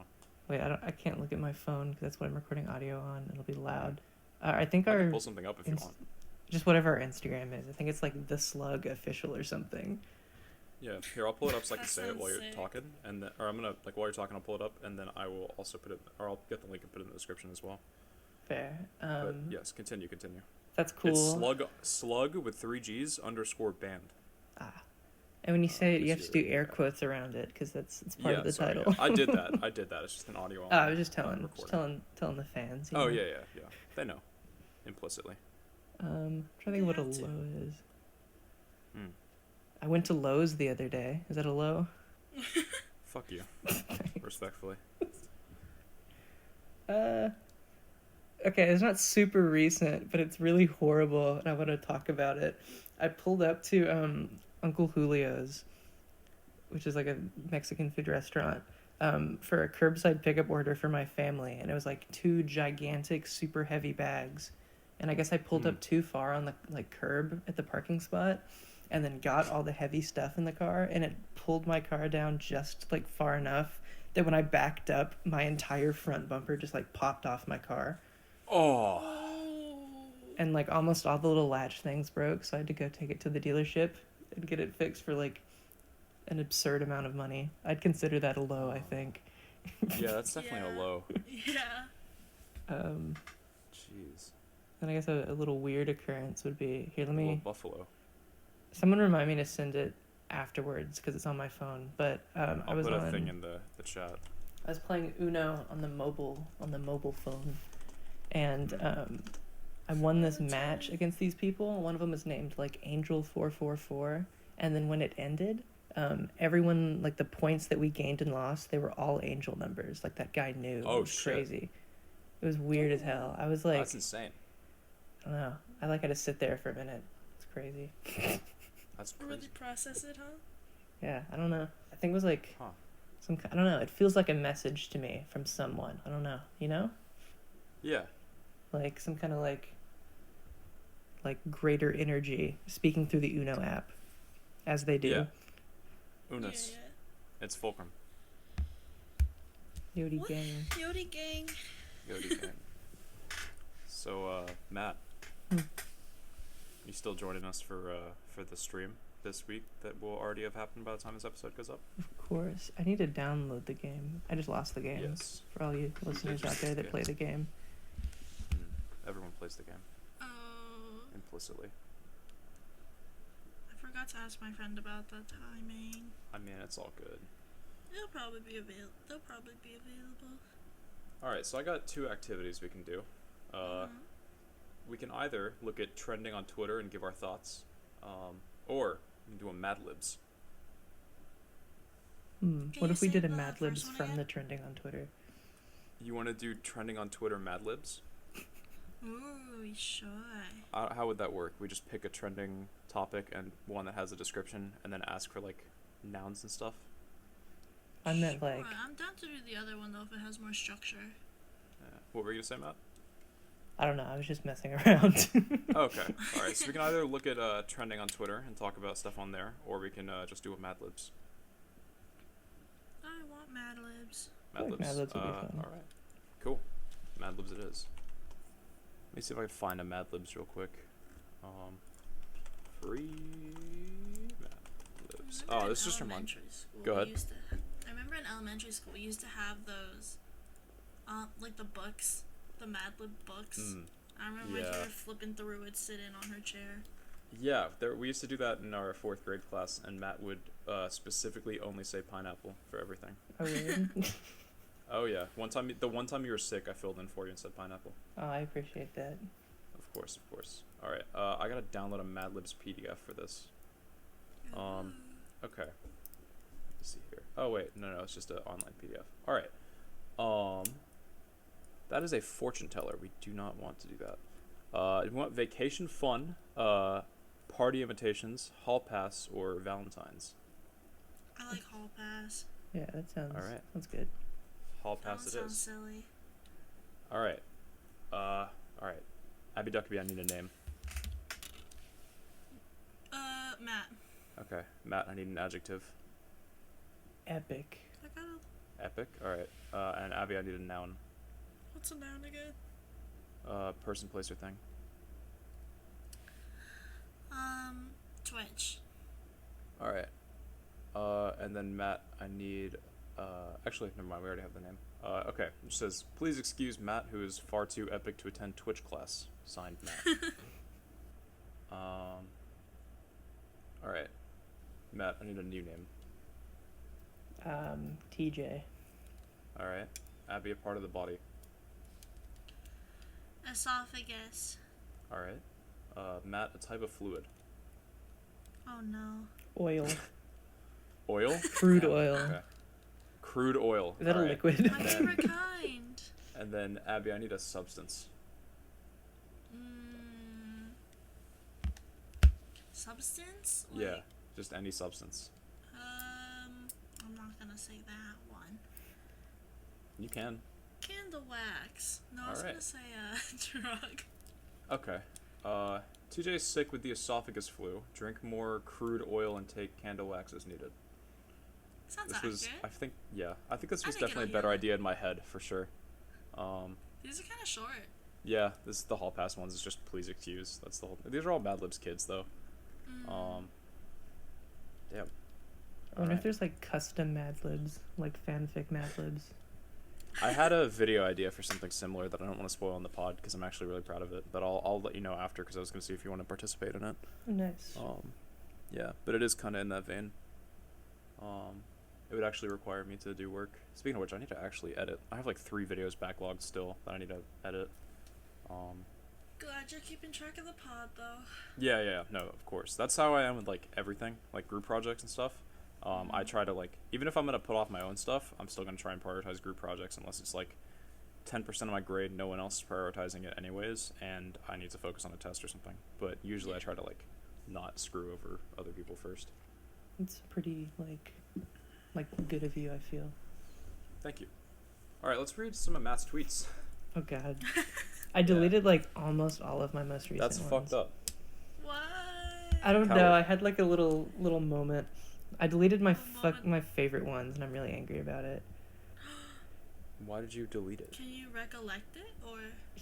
Wait, I can't look at my phone because that's what I'm recording audio on. It'll be loud. I think I our can pull something up if you want. just whatever our Instagram is. I think it's like The Slug Official or something. Yeah, here I'll pull it up so I can That say it while you're sounds sick. talking, and then, or I'm gonna while you're talking, I'll pull it up, and then I will also put it, or I'll get the link and put it in the description as well. Fair. But yes, continue. That's cool. It's slug with 3 G's _ band. Ah. And when you say it, you just have to do do it. air quotes around it because it's part of the sorry, title. yeah. I did that. It's just an audio. I was just telling recording. the fans. you Oh know? yeah. They know, implicitly. I'm trying to think what a have to. low is. Hmm. I went to Lowe's the other day. Is that a low? Fuck you, respectfully. Okay, it's not super recent, but it's really horrible, and I want to talk about it. I pulled up to Uncle Julio's, which is like a Mexican food restaurant, for a curbside pickup order for my family, and it was like 2 gigantic, super heavy bags. And I guess I pulled up too far on the curb at the parking spot, and then got all the heavy stuff in the car, and it pulled my car down just like far enough that when I backed up, my entire front bumper just like popped off my car. Oh. And like almost all the little latch things broke, so I had to go take it to the dealership and get it fixed for like an absurd amount of money. I'd consider that a low, I think. Yeah, that's definitely a low. Yeah. Jeez. Then I guess a little weird occurrence would be here. Let A little me. buffalo. Someone remind me to send it afterwards because it's on my phone. But I I'll was put on. a thing in the chat. I was playing Uno on the mobile phone, and I won this match against these people. One of them was named like Angel 444, and then when it ended, everyone like the points that we gained and lost, they were all angel numbers. Like that guy knew. Oh, It was shit. crazy. It was weird as hell. I was like, That's insane. I don't know. I like had to sit there for a minute. It's crazy. That's Really crazy. process it, huh? Yeah, I don't know. I think it was like Huh. I don't know. It feels like a message to me from someone. I don't know. You know? Yeah. Like some kind of like greater energy speaking through the Uno app, as they do. Yeah. Unus. Yeah. It's Fulcrum. Yodi What? gang. Yodi gang. Yodi gang. So, Matt, Hmm. you still joining us for the stream this week that will already have happened by the time this episode goes up? Of course. I need to download the game. I just lost the game. Yes. For all you listeners out there that play the game. Everyone plays the game Oh, implicitly. I forgot to ask my friend about the timing. I mean, it's all good. They'll probably be available. All right, so I got 2 activities we can do. We can either look at trending on Twitter and give our thoughts, or we can do a Mad Libs. What you if we say did a the Mad Libs first one from again? the trending on Twitter? You want to do trending on Twitter Mad Libs? Ooh, we should. How would that work? We just pick a trending topic and one that has a description, and then ask for like nouns and stuff. I meant like Sure, I'm down to do the other one though if it has more structure. What were you gonna say, Matt? I don't know. I was just messing around. Okay. All right. So we can either look at trending on Twitter and talk about stuff on there, or we can just do a Mad Libs. I want Mad Libs. I feel like Mad Libs would be fun. All right. Cool. Mad Libs it is. Let me see if I can find a Mad Libs real quick. Free Mad Libs. Oh, this just reminds me. Go ahead. I remember in elementary school we used to have those, like the books, the Mad Lib books. I remember my teacher flipping through would sit in on her chair. Yeah, we used to do that in our 4th grade class, and Matt would specifically only say pineapple for everything. Oh, really? Oh yeah, the one time you were sick, I filled in for you and said pineapple. Oh, I appreciate that. Of course. All right, I gotta download a Mad Libs PDF for this. Okay. Let's see here. Oh wait, no, it's just an online PDF. All right. That is a fortune teller. We do not want to do that. We want vacation fun, party invitations, hall pass, or Valentine's. I like hall pass. Yeah, that sounds. All right. Sounds good. Hall pass it sounds is. Silly. All right. Abbie Duckiebi, I need a name. Matt. Okay, Matt, I need an adjective. Epic. I gotta... Epic. All right. And Abbie, I need a noun. What's a noun again? Person, place, or thing. Twitch. All right. And then Matt, I need. Actually, never mind. We already have the name. Okay. It says, please excuse Matt, who is far too epic to attend Twitch class. Signed, Matt. All right. Matt, I need a new name. TJ. All right. Abbie, a part of the body. Esophagus. All right. Matt, a type of fluid. Oh no. Oil. Oil? Crude oil. Okay. Crude oil. Is that All a right. liquid? My favorite kind. And then Abbie, I need a substance. Substance? Yeah, just any substance. I'm not gonna say that one. You can. Candle wax. No, I was Alright. gonna say drug. Okay. TJ's sick with the esophagus flu. Drink more crude oil and take candle wax as needed. Sounds This accurate. was, I think this I was think definitely a it'll better heal it. idea in my head for sure. These are kind of short. Yeah, this is the hall pass ones. Is just please excuse. That's the whole. These are all Mad Libs kids though. Damn. I wonder if there's like custom Mad Libs, like fanfic Mad Libs. I had a video idea for something similar that I don't want to spoil on the pod because I'm actually really proud of it. But I'll let you know after because I was going to see if you want to participate in it. Oh, nice. Yeah, but it is kind of in that vein. It would actually require me to do work. Speaking of which, I need to actually edit. I have like 3 videos backlogged still that I need to edit. Glad you're keeping track of the pod, though. Yeah, no, of course. That's how I am with like everything, like group projects and stuff. I try to like, even if I'm gonna put off my own stuff, I'm still gonna try and prioritize group projects unless it's like 10% of my grade, no one else is prioritizing it anyways, and I need to focus on a test or something. But usually I try to like not screw over other people first. It's pretty like good of you, I feel. Thank you. All right, let's read some of Matt's tweets. Oh God. I deleted like almost all of my most recent That's ones. fucked up. What? I don't Coward. know. I had like a little moment. I deleted my moment. my favorite ones, and I'm really angry about it. Why did you delete it? Can you recollect it, or?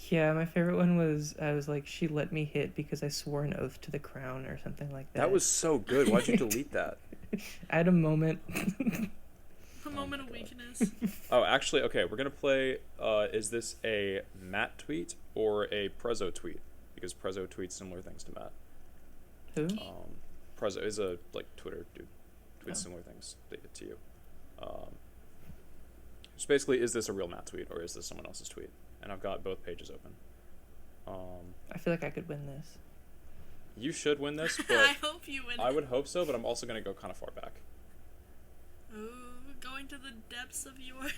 Yeah, my favorite one was I was like, she let me hit because I swore an oath to the crown or something like that. That was so good. Why'd you delete that? I had a moment. A moment of weakness. Oh, actually, okay, we're gonna play, is this a Matt tweet or a Prezzo tweet? Because Prezzo tweets similar things to Matt. Who? Prezzo is a, like, Twitter dude. Tweets Oh. similar things to you. Just basically, is this a real Matt tweet or is this someone else's tweet? And I've got both pages open. I feel like I could win this. You should win this, I but hope you win. I would hope so, but I'm also gonna go kind of far back. Ooh, going to the depths of your.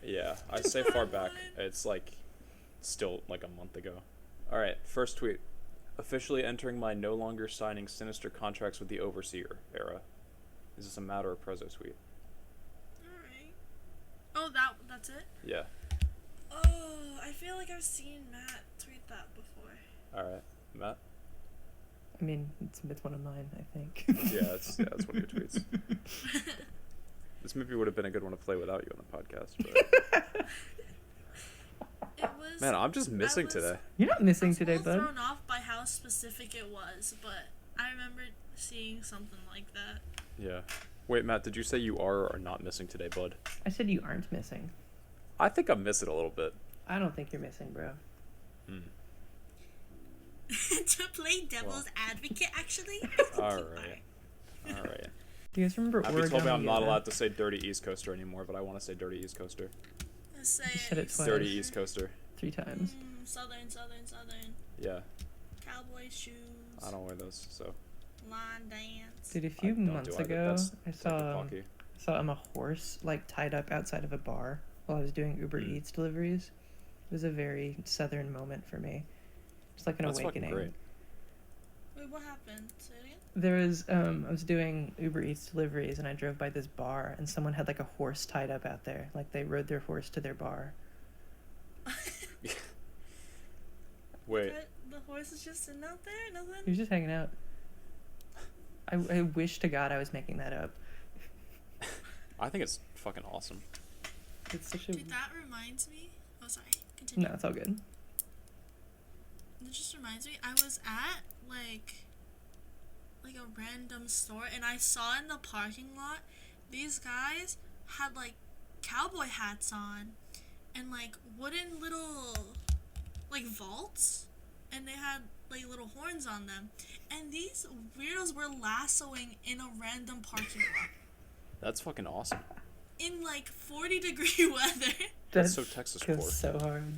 Yeah, I say far back. It's like still like a month ago. All right, first tweet. Officially entering my no longer signing sinister contracts with the overseer era. Is this a Matt or a Prezzo tweet? Alright. Oh, that's it? Yeah. Oh, I feel like I've seen Matt tweet that before. All right, Matt. I mean, it's one of mine, I think. Yeah, it's one of your tweets. This maybe would have been a good one to play without you on the podcast. But... It Man, I'm just missing today. You're not missing I was today, a little bud. thrown off by how specific it was, but I remember seeing something like that. Yeah. Wait, Matt, did you say you are or are not missing today, bud? I said you aren't missing. I think I'm missing a little bit. I don't think you're missing, bro. To play devil's advocate, actually. Alright. Do you guys remember Abbie told me I'm not Origami allowed to say Dirty East Coaster anymore, but I want to say Dirty East Coaster. Say You said it twice. Dirty East Coaster. 3 times. Southern. Yeah. Cowboy shoes. I don't wear those, so. Line dance. Dude, a few don't months do either. ago, That's I Detective Pocky. saw a horse like tied up outside of a bar while I was doing Uber Eats deliveries. It was a very southern moment for me. It's like an That's awakening. fucking great. Wait, what happened? Say it again? There was I was doing Uber Eats deliveries and I drove by this bar and someone had like a horse tied up out there. Like they rode their horse to their bar. Wait. The horse is just sitting out there? Nothing? He was just hanging out. I wish to God I was making that up. I think it's fucking awesome. It's such a... Dude, that reminds me. Oh, sorry. Continue. No, it's all good. It just reminds me. I was at like a random store, and I saw in the parking lot these guys had like cowboy hats on, and like wooden little like vaults, and they had like little horns on them, and these weirdos were lassoing in a random parking lot That's fucking awesome. in like 40-degree weather. That's so Texas core. goes so hard.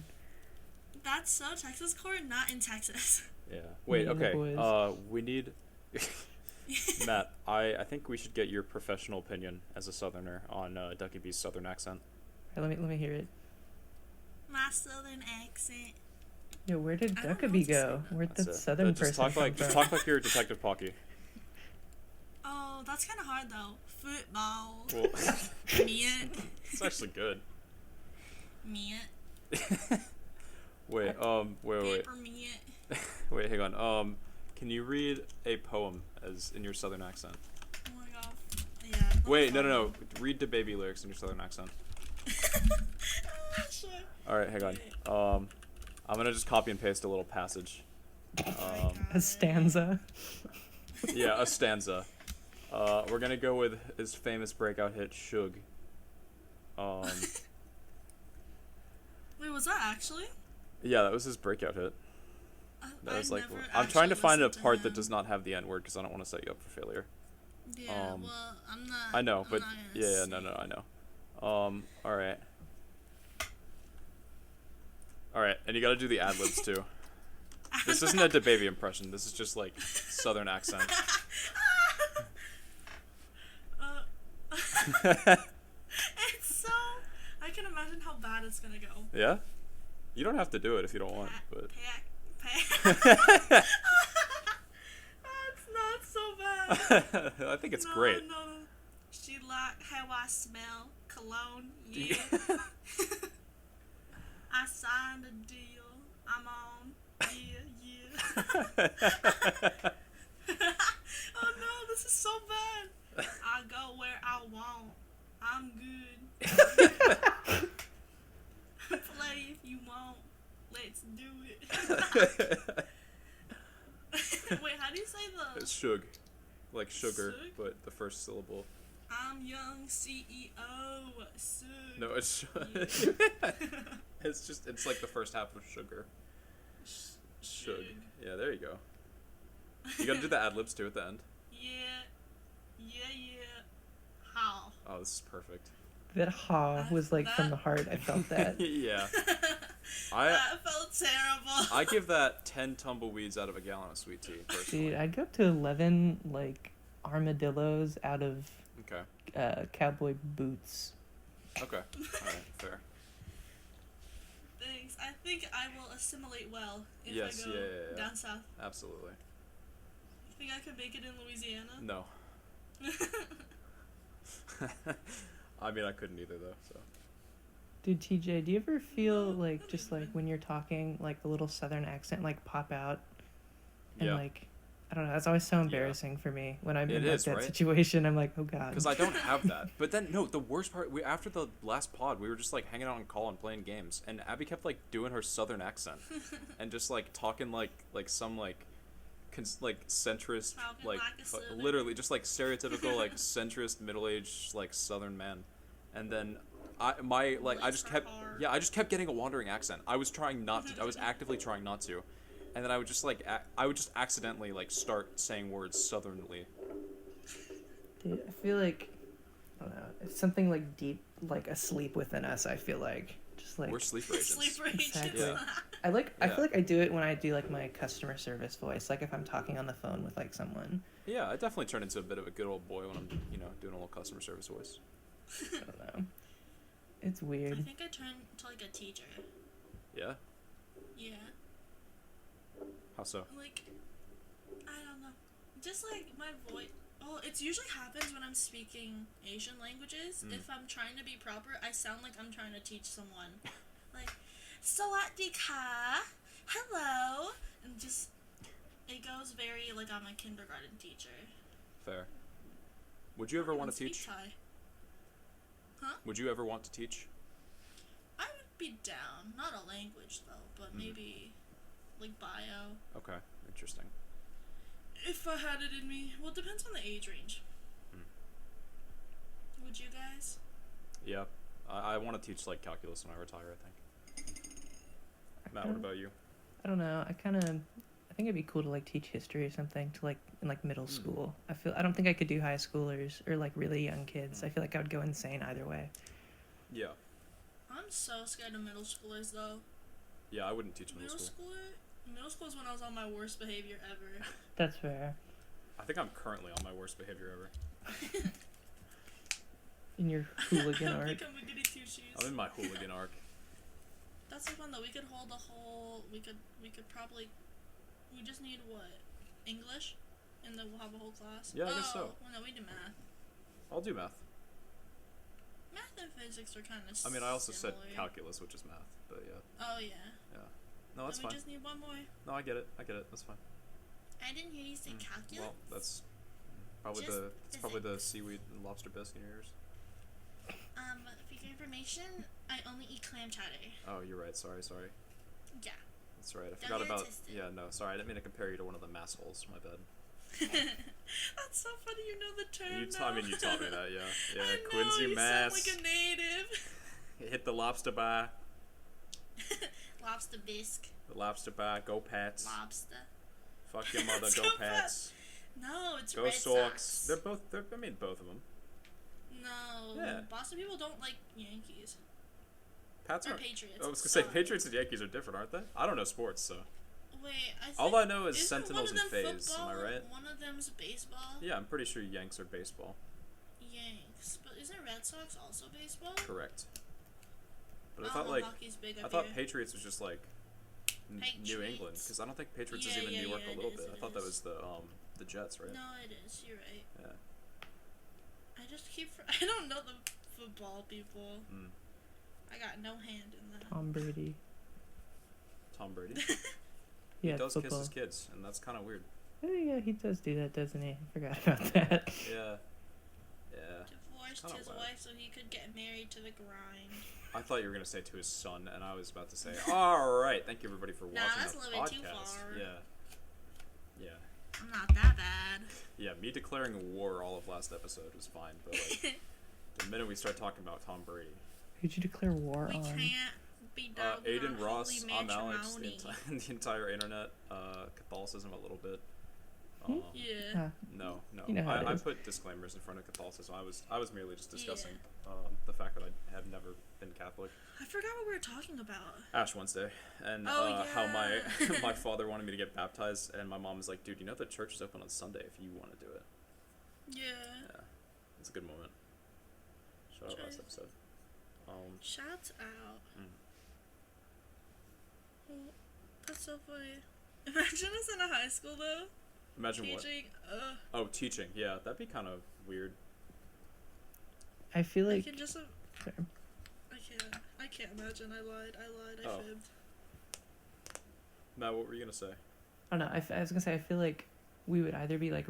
That's so Texas core, not in Texas. Yeah. Wait, Me and the okay. boys. We need... Matt, I think we should get your professional opinion as a southerner on Duckiebi's southern accent. Hey, let me hear it. My southern accent. Yo, where did I don't know Duckiebi what to say go? about Where'd That's that it. southern Just person talk like come just from? talk like you're Detective Pocky. Oh, that's kind of hard though. Football. Well, Meat. it's actually good. Meat. Wait, wait. Paper meat. Wait, hang on. Can you read a poem as in your southern accent? Oh my god. Yeah. Wait, no. Read the baby lyrics in your southern accent. Sure. All right, hang on. I'm gonna just copy and paste a little passage. A stanza. Yeah, a stanza. We're gonna go with his famous breakout hit, "Shug." Wait, was that actually? Yeah, that was his breakout hit. That was like, never I'm trying to actually find a listened to part that him. does not have the N word because I don't want to set you up for failure. Yeah. Well, I'm not. I know, I'm but not gonna yeah, say. no, I know. All right. All right, and you gotta do the ad libs too. This isn't a DeBaby impression. This is just like southern accent. It's so. I can imagine how bad it's gonna go. Yeah? You don't have to do it if you don't want, but Pack. It's not so bad. I think it's No, great. No. She like how I smell cologne. Yeah. I signed a deal. I'm on. Yeah. Oh no, this is so bad. I go where I want. I'm good. Play if you want. Let's do it. Wait, how do you say the? It's shug. Like sugar, Shug? but the first syllable. I'm young CEO. Sug. No, it's Yeah. it's like the first half of sugar. Shug. Yeah, there you go. You gotta do the ad libs too at the end. Yeah. How? Oh, this is perfect. That ha was like from the heart. I felt that. Yeah. That felt terrible. I give that 10 tumbleweeds out of a gallon of sweet tea, personally. Dude, I'd go up to 11 like armadillos out of Okay. cowboy boots. Okay. Alright, fair. Thanks. I think I will assimilate well if Yes, I go yeah. down south. Absolutely. You think I could make it in Louisiana? No. I mean, I couldn't either, though, so. Dude, TJ, do you ever feel like just like when you're talking, like the little southern accent like pop out? And Yeah. like, I don't know. That's always so embarrassing for me when I'm in It like, is, that right? situation. I'm like, oh god. Because I don't have that. But then, no, the worst part, after the last pod, we were just, like, hanging out on call and playing games. And Abbie kept, like, doing her southern accent. And just, like, talking, like some, like, centrist, Talking like, like a southern- literally, just, like, stereotypical, like, centrist, middle-aged, like, southern man. And then, I just kept, I just kept getting a wandering accent. I was trying not to, I was actively trying not to. And then I would just, like, I would just accidentally, like, start saying words southernly. Dude, I feel like, I don't know, it's something like deep, like asleep within us. I feel like just like We're sleeper agents. Sleeper agents. Exactly. Yeah. I feel Yeah. like I do it when I do like my customer service voice, like if I'm talking on the phone with like someone. Yeah, I definitely turn into a bit of a good old boy when I'm, doing a little customer service voice. I don't know. It's I weird. think I turned to like a teacher. Yeah? Yeah. How so? Like, I don't know. Just like my voice. Oh, it usually happens when I'm speaking Asian languages. If I'm trying to be proper, I sound like I'm trying to teach someone. Like, Sawadee ka, hello, and just it goes very like I'm a kindergarten teacher. Fair. Would you ever want to Speak teach? Thai. Would you ever want to teach? I would be down. Not a language though, but maybe like bio. Okay, interesting. If I had it in me. Well, it depends on the age range. Would you guys? Yeah, I want to teach, like, calculus when I retire, I think. Matt, what about you? I don't know. I think it'd be cool to like teach history or something to like in like middle school. I don't think I could do high schoolers or like really young kids. I feel like I would go insane either way. Yeah. I'm so scared of middle schoolers though. Yeah, I wouldn't teach middle school. Middle school is when I was on my worst behavior ever. That's fair. I think I'm currently on my worst behavior ever. In your hooligan I arc. think I'm a goody two shoes. I'm in my hooligan arc. That's so fun though. We could hold a whole. We could probably. We just need what? English, and then we'll have a whole class. Yeah, I guess so. Well, no, we do math. I'll do math. Math and physics are kind of. I mean, I also said similar. calculus, which is math, but yeah. Oh yeah. No, that's then we fine. just need one more. No, I get it. That's fine. I didn't hear you say calculus. Well, that's probably Just the seaweed and lobster bisque in your ears. For your information, I only eat clam chowder. Oh, you're right. Sorry. Yeah. That's right. I Don't forgot get about. autistic. Yeah, no, sorry. I didn't mean to compare you to one of the mass holes. My bad. That's so funny. You know the term. I mean, you taught me that. Yeah. Yeah. I know, Quincy, you Mass. sound like a native. Hit the lobster bar. Lobster bisque. The lobster bar. Go Pats. Lobster. Fuck your mother. So Go bad. Pats. No, it's Go Red Sox. Sox. They're both. I mean, both of them. No. Yeah. Boston people don't like Yankees. Pats Or are. Patriots. I was gonna say Oh. Patriots and Yankees are different, aren't they? I don't know sports, so. Wait, I think. All I know is isn't Sentinels one of and them Fays. football, Am I right? One of them's baseball. Yeah, I'm pretty sure Yanks are baseball. Yanks, but isn't Red Sox also baseball? Correct. But I don't thought know, like hockey's big I up thought here. Patriots was just like New England, Patriots. because I don't think Patriots is Yeah, even yeah, New York yeah, a it little is, bit. it I thought that is. was the Jets, right? No, it is. You're right. Yeah. I just keep. I don't know the football people. Mm. I got no hand in that. Tom Brady. Tom Brady. Yeah, He does football. kiss his kids, and that's kind of weird. Oh yeah, he does do that, doesn't he? I forgot about that. Yeah. Yeah. Divorced Kinda his whack. wife so he could get married to the grind. I thought you were gonna say to his son, and I was about to say, all right, thank you everybody for Nah, watching that's the a little podcast. bit too far. Yeah. Yeah. I'm not that bad. Yeah. Me declaring war all of last episode was fine, but like the minute we start talking about Tom Brady. Who'd you declare war We on? can't be dogging Aiden on Ross, holy I'm Alex, the, matrimony. the entire internet, Catholicism a little bit. Yeah. Ah, No. You know how it I is. put disclaimers in front of Catholicism. I was merely just discussing the fact that I have never been Catholic. I forgot what we were talking about. Ash Wednesday, and Oh, how my yeah. my father wanted me to get baptized, and my mom was like, "Dude, you know the church is open on Sunday if you want to do it." Yeah. Yeah, it's a good moment. Shout out last episode. Shouts out. Mm. Oh, that's so funny. Imagine us in a high school though. Imagine what? Teaching. Oh, teaching. Yeah, that'd be kind of weird. I feel I like can just. Fair. I can't imagine. I lied. I Oh. fibbed. Matt, what were you gonna say? I don't know. I was gonna say I feel like we would either be like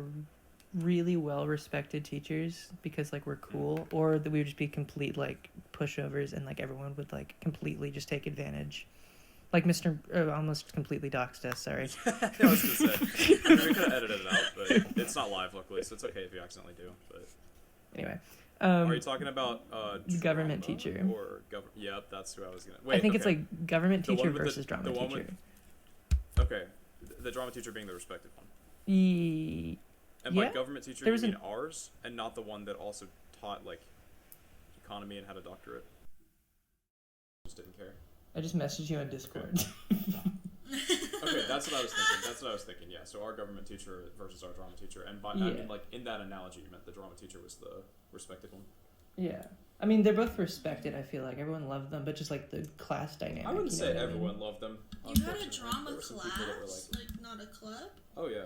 really well respected teachers because like we're cool, or that we would just be complete like pushovers and like everyone would like completely just take advantage. Like Mr. Almost completely doxed us, sorry. I was gonna say, I mean, we could have edited it out, but it's not live, luckily, so it's okay if you accidentally do. But Anyway. are you talking about government teacher? Or Yep, that's who I was gonna. Wait, I think okay. it's like government The one teacher with versus drama the one teacher. Okay, the drama teacher being the respected one. And by Yeah, government teacher, there you was mean ours, and not the one that also taught like economy and had a doctorate. Just didn't care. I just messaged you on Discord. Okay, that's what I was thinking. Yeah, so our government teacher versus our drama teacher, and by I Yeah. mean, like in that analogy, you meant the drama teacher was the respected one. Yeah. I mean, they're both respected, I feel like. Everyone loved them, but just like the class dynamic. I wouldn't you know say what I mean? everyone loved them. You had a Unfortunately. drama There were some people that were class, like not a club. oh yeah,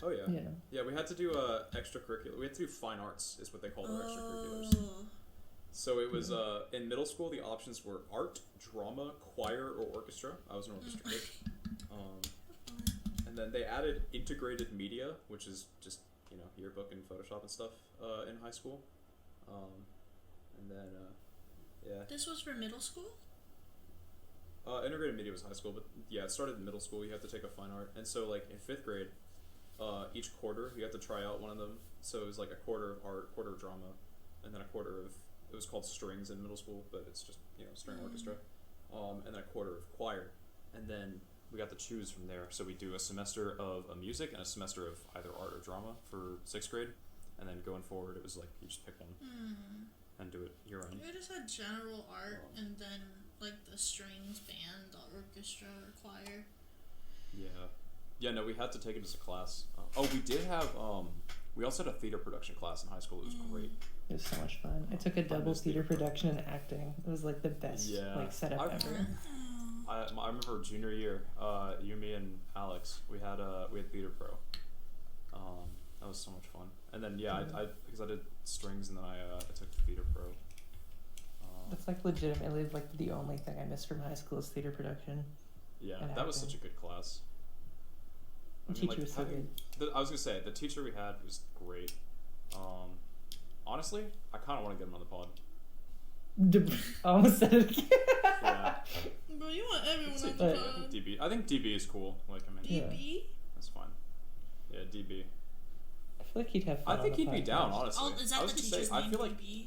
oh yeah, Yeah. yeah. We had to do extracurricular. We had to do fine arts, is what they called our extracurriculars. Oh. So it was in middle school. The options were art, drama, choir, or orchestra. I was an orchestra kid. And then they added integrated media, which is just yearbook and Photoshop and stuff in high school. And then yeah. This was for middle school? Integrated media was high school, but yeah, it started in middle school. You have to take a fine art, and so like in 5th grade, each quarter you have to try out one of them. So it was like a quarter of art, quarter of drama, and then a quarter of it was called strings in middle school, but it's just string orchestra, and then a quarter of choir, and then we got to choose from there. So we do a semester of music and a semester of either art or drama for 6th grade, and then going forward it was like you just pick one and do it your own. We just had general art and then like the strings, band, the orchestra, or choir. Yeah, no, we had to take it as a class. We did have we also had a theater production class in high school. It was great. It was so much fun. I took a double theater production and acting. It was like the best like setup ever. I remember junior year, you, me, and Alex, we had theater pro. That was so much fun. And then I because I did strings and then I took theater pro. That's like legitimately like the only thing I miss from high school is theater production. Yeah, and that was acting. such a good class. The teacher was so good. I was gonna say the teacher we had was great. Honestly, I kind of want to get him on the pod. I almost said it again. Yeah. Bro, you want everyone I'd say on the DB. pod. I think DB is cool. Like DB? that's fine. Yeah, DB. I feel like he'd have fun. I think on the he'd be down, podcast. honestly. Oh, is I that was the gonna say, teacher's I name, feel like DB?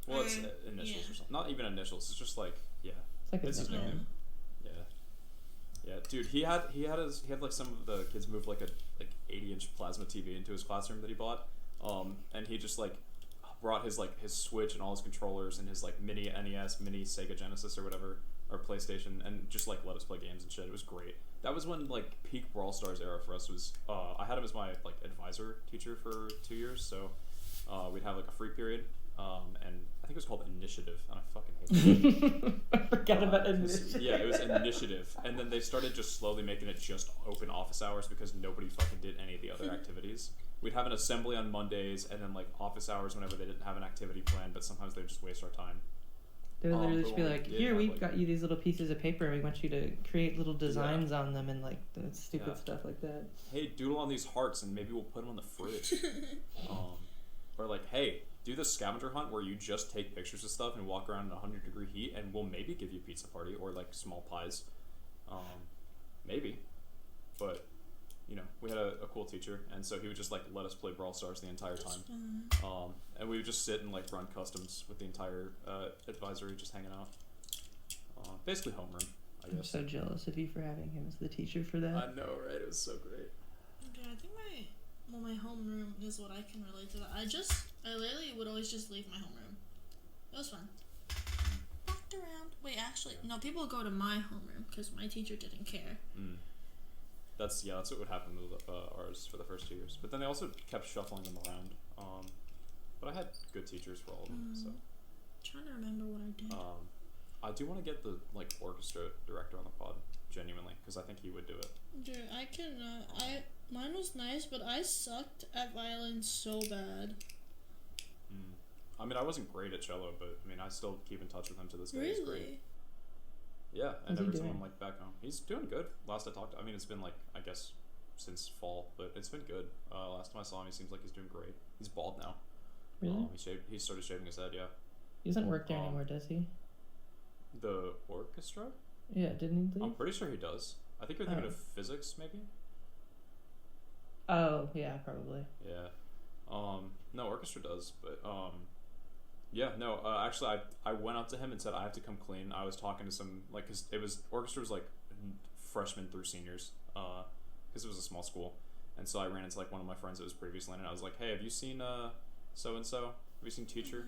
well, it's initials or something. Not even initials. It's just like It's like it's his nickname. Yeah, dude. He had like some of the kids move like a 80-inch plasma TV into his classroom that he bought, and he just like brought his Switch and all his controllers and his like mini NES, mini Sega Genesis or whatever, or PlayStation, and just like let us play games and shit. It was great. That was when like peak Brawl Stars era for us was. I had him as my like advisor teacher for 2 years, so we'd have like a free period. And I think it was called Initiative, and I fucking hate it. I forgot about Initiative. Yeah, it was Initiative, and then they started just slowly making it just open office hours because nobody fucking did any of the other activities. We'd have an assembly on Mondays, and then like office hours whenever they didn't have an activity plan, but sometimes they would just waste our time. They would literally but just be when we like, did "Here, have, we've like- got you these little pieces of paper. We want you to create little designs on them and like stupid stuff like that." Hey, doodle on these hearts, and maybe we'll put them on the fridge. Or like, hey, do the scavenger hunt where you just take pictures of stuff and walk around in 100-degree heat, and we'll maybe give you a pizza party or like small pies. Maybe, but we had a cool teacher, and so he would just like let us play Brawl Stars the entire time. And we would just sit and like run customs with the entire advisory, just hanging out. Basically homeroom, I guess. I'm so jealous of you for having him as the teacher for that. I know, right? It was so great. Yeah, I think my homeroom is what I can relate to that. I literally would always just leave my homeroom. It was fun. Walked around. Wait, actually, no, people go to my homeroom because my teacher didn't care. That's what would happen with ours for the first 2 years. But then they also kept shuffling them around. But I had good teachers for all of them. So Trying to remember what I did. I do want to get the orchestra director on the pod, genuinely, because I think he would do it. Dude, I can. Mine was nice, but I sucked at violin so bad. I mean, I wasn't great at cello, but I mean, I still keep in touch with him to this day. He's great. Really? Yeah, and How's he every time doing? I'm like back home, he's doing good. Last I talked, I mean, it's been like I guess since fall, but it's been good. Last time I saw him, he seems like he's doing great. He's bald now. Really? He started shaving his head. Yeah. He doesn't work there anymore, does he? The orchestra? Yeah, didn't he leave? I'm pretty sure he does. I think you're thinking of physics, maybe. Oh yeah, probably. Yeah. No, orchestra does, but yeah, no. Actually, I went up to him and said I have to come clean. I was talking to some cause it was orchestra was like freshmen through seniors, because it was a small school, and so I ran into like one of my friends that was previously in it. I was like, hey, have you seen so and so? Have you seen teacher?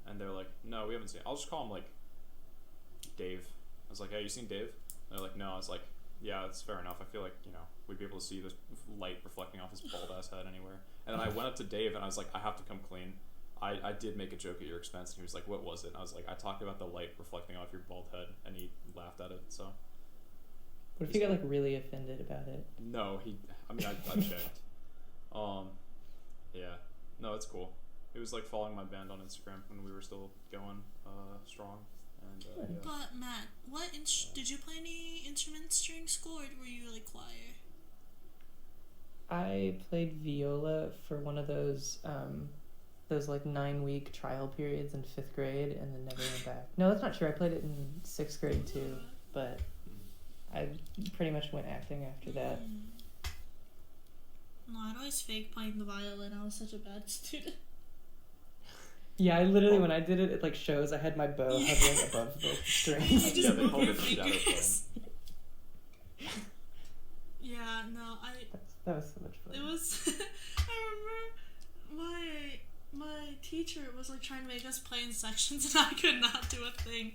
And they're like, no, we haven't seen. I'll just call him like Dave. I was like, hey, you seen Dave? And they're like, no. I was like, yeah, that's fair enough. I feel like, we'd be able to see the light reflecting off his bald ass head anywhere. And then I went up to Dave and I was like, I have to come clean. I did make a joke at your expense. And he was like, what was it? And I was like, I talked about the light reflecting off your bald head, and he laughed at it. So. What if he got like really offended about it? No, I checked. Yeah, no, it's cool. He was like following my band on Instagram when we were still going strong. And yeah. But Matt, did you play any instruments during school, or were you like choir? I played viola for one of those like 9-week trial periods in 5th grade, and then never went back. No, that's not true. I played it in 6th grade too, but I pretty much went acting after that. No, I'd always fake playing the violin. I was such a bad student. Yeah, I literally, when I did it at like shows, I had my bow hovering above the strings. You just they move called your it shadow fingers. Yeah, no, That was so much fun. It was. I remember my teacher was like trying to make us play in sections, and I could not do a thing.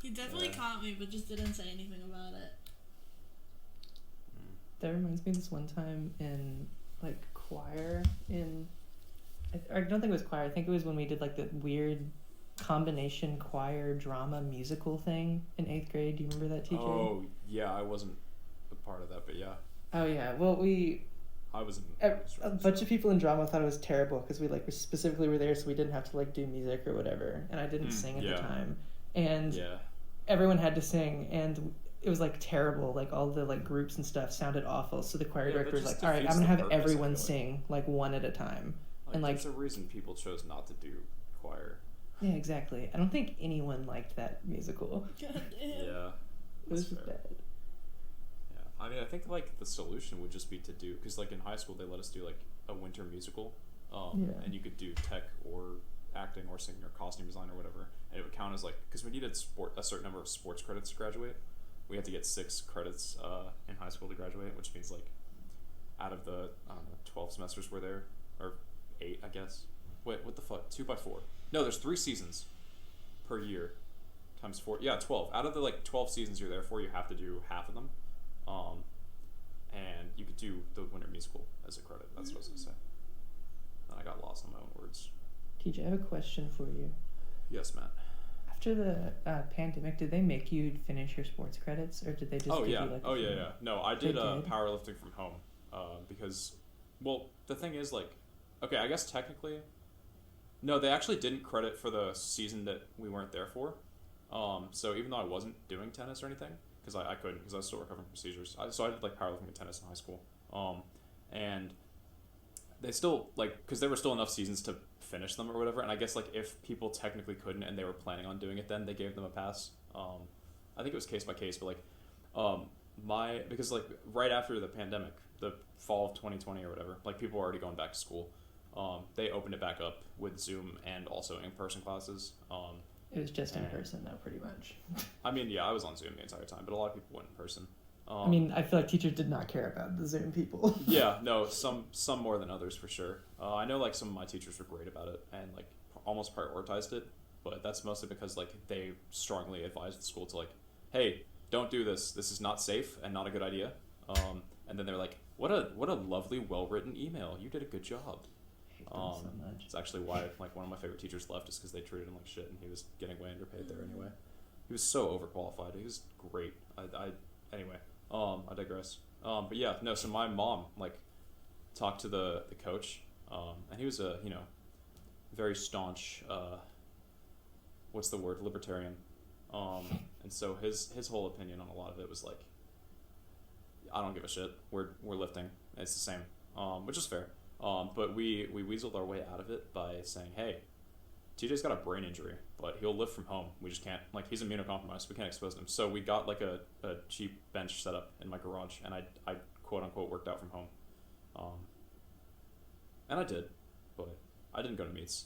He definitely caught me, but just didn't say anything about it. That reminds me of this one time in like choir I don't think it was choir. I think it was when we did like the weird combination choir drama musical thing in 8th grade. Do you remember that, teacher? Oh yeah, I wasn't a part of that, but yeah. Oh yeah. Well, I was a bunch of people in drama thought it was terrible because we like specifically were there, so we didn't have to like do music or whatever, and I didn't sing at the time, and everyone had to sing, and it was like terrible. Like all the like groups and stuff sounded awful. So the choir director was like, "All right, I'm gonna have everyone sing like one at a time." And like, there's a reason people chose not to do choir. Yeah, exactly. I don't think anyone liked that musical. God damn. Yeah. It was just bad. Yeah, I think like the solution would just be to do, because like in high school they let us do like a winter musical, and you could do tech or acting or singing or costume design or whatever, and it would count as like, because we needed a certain number of sports credits to graduate. We had to get 6 credits in high school to graduate, which means like out of the 12 semesters we're there, or 8 I guess. Wait, what the fuck? 2 by 4? No, there's 3 seasons per year times 4. Yeah, 12. Out of the like 12 seasons you're there for, you have to do half of them. And you could do the winter musical as a credit. That's what I was gonna say. And I got lost on my own words. TJ, I have a question for you. Yes, Matt. After the pandemic, did they make you finish your sports credits, or did they just give you like yeah. No, I did powerlifting from home because, well, the thing is like, okay, I guess technically, no, they actually didn't credit for the season that we weren't there for. So even though I wasn't doing tennis or anything, because I couldn't, because I was still recovering from seizures. So I did like powerlifting and tennis in high school. And they still, like, because there were still enough seasons to finish them or whatever, and I guess like if people technically couldn't and they were planning on doing it, then they gave them a pass. I think it was case by case, but like because like right after the pandemic, the fall of 2020 or whatever, like people were already going back to school. They opened it back up with Zoom and also in-person classes. It was just in person though, pretty much. I mean, yeah, I was on Zoom the entire time, but a lot of people went in person. I mean, I feel like teachers did not care about the Zoom people. Yeah, no, some more than others for sure. I know like some of my teachers were great about it and like almost prioritized it, but that's mostly because like they strongly advised the school to like, hey, don't do this. This is not safe and not a good idea. And then they're like, what a lovely, well-written email. You did a good job. So much. It's actually why like one of my favorite teachers left, is because they treated him like shit and he was getting way underpaid there anyway. He was so overqualified. He was great. Anyway, I digress. But yeah, no, so my mom like talked to the coach, and he was a very staunch what's the word, libertarian, and so his whole opinion on a lot of it was like, I don't give a shit. We're lifting. It's the same, which is fair. But we weaseled our way out of it by saying, hey, TJ's got a brain injury, but he'll lift from home. We just can't, like, he's immunocompromised. We can't expose him. So we got like a cheap bench set up in my garage, and I quote unquote worked out from home. And I did, but I didn't go to meets.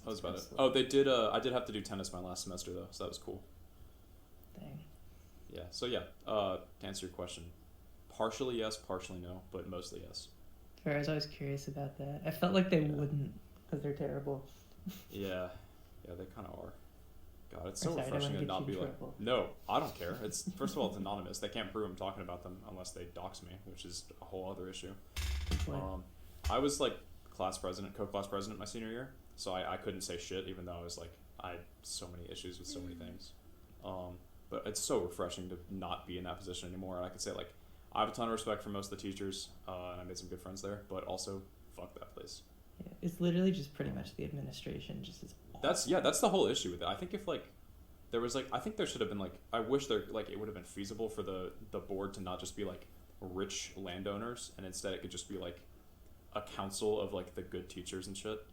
That was about it. Oh, they did. I did have to do tennis my last semester though, so that was cool. Dang. Yeah. So yeah. To answer your question, partially yes, partially no, but mostly yes. Fair. I was always curious about that. I felt like they wouldn't, because they're terrible. Yeah. Yeah, they kind of are. God, it's so Sorry, refreshing to not be like, trouble. no, I don't care. It's first of all, it's anonymous. They can't prove I'm talking about them unless they dox me, which is a whole other issue. I was like co-class president my senior year, so I couldn't say shit, even though I had so many issues with so many things. But it's so refreshing to not be in that position anymore, and I could say like I have a ton of respect for most of the teachers, and I made some good friends there, but also fuck that place. Yeah, it's literally just pretty much the administration, just as. That's the whole issue with it. I think if like there was like, I think there should have been like, I wish there like it would have been feasible for the board to not just be like rich landowners, and instead it could just be like a council of like the good teachers and shit.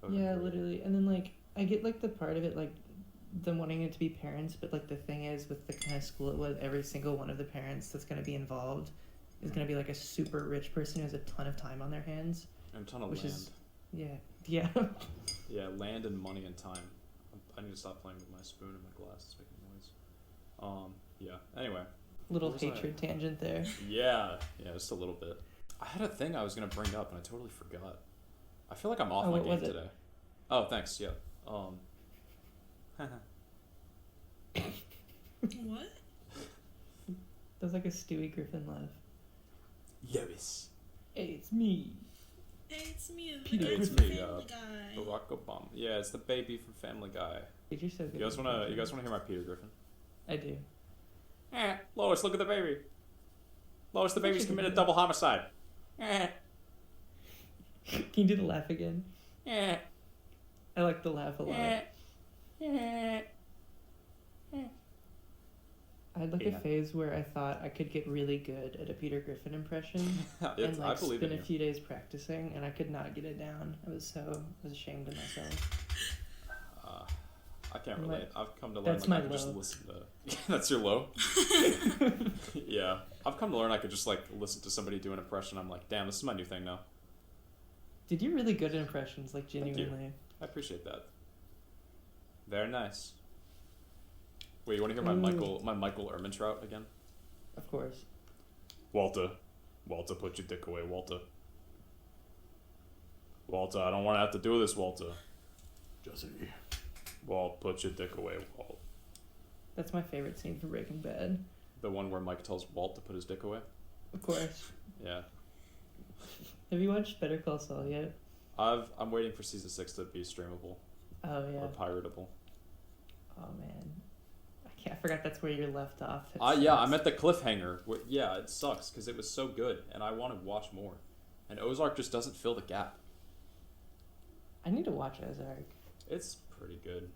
Yeah, literally. And then like I get like the part of it, like them wanting it to be parents, but like the thing is with the kind of school it was, every single one of the parents that's going to be involved is going to be like a super rich person who has a ton of time on their hands, and a ton of which land. Is yeah. Yeah, land and money and time. I need to stop playing with my spoon and my glass. It's making noise. Yeah. Anyway. Little hatred tangent there. Yeah, just a little bit. I had a thing I was gonna bring up and I totally forgot. I feel like I'm off my game today. Oh, thanks. Yeah. What? That was like a Stewie Griffin laugh. Yes. Hey, it's me. Hey, it's me. Peter It's Griffin. me, Family Guy. Barack Obama. Yeah, it's the baby from Family Guy. You're so good. You guys wanna hear my Peter Griffin? I do. Lois, look at the baby. Lois, the baby's committed double homicide. Can you do the laugh again? I like the laugh a lot. I had like a phase where I thought I could get really good at a Peter Griffin impression and like spend a few days practicing, and I could not get it down. I was ashamed of myself. I can't relate. Like, I've come to learn that's like I my could just low. listen to. That's your low. Yeah, I've come to learn I could just like listen to somebody do an impression. I'm like, damn, this is my new thing now. Dude, you're really good at impressions, like genuinely. I appreciate that. Very nice. Wait, you want to hear my Michael Ehrmantraut again? Of course. Walter, put your dick away, Walter. Walter, I don't want to have to do this, Walter. Jesse. Walt, put your dick away, Walt. That's my favorite scene from Breaking Bad. The one where Mike tells Walt to put his dick away? Of course. Yeah. Have you watched Better Call Saul yet? I'm waiting for season 6 to be streamable. Oh yeah. Or piratable. Oh man. I forgot that's where you're left off. Yeah, I'm at the cliffhanger. Yeah, it sucks because it was so good and I want to watch more. And Ozark just doesn't fill the gap. I need to watch Ozark. It's pretty good.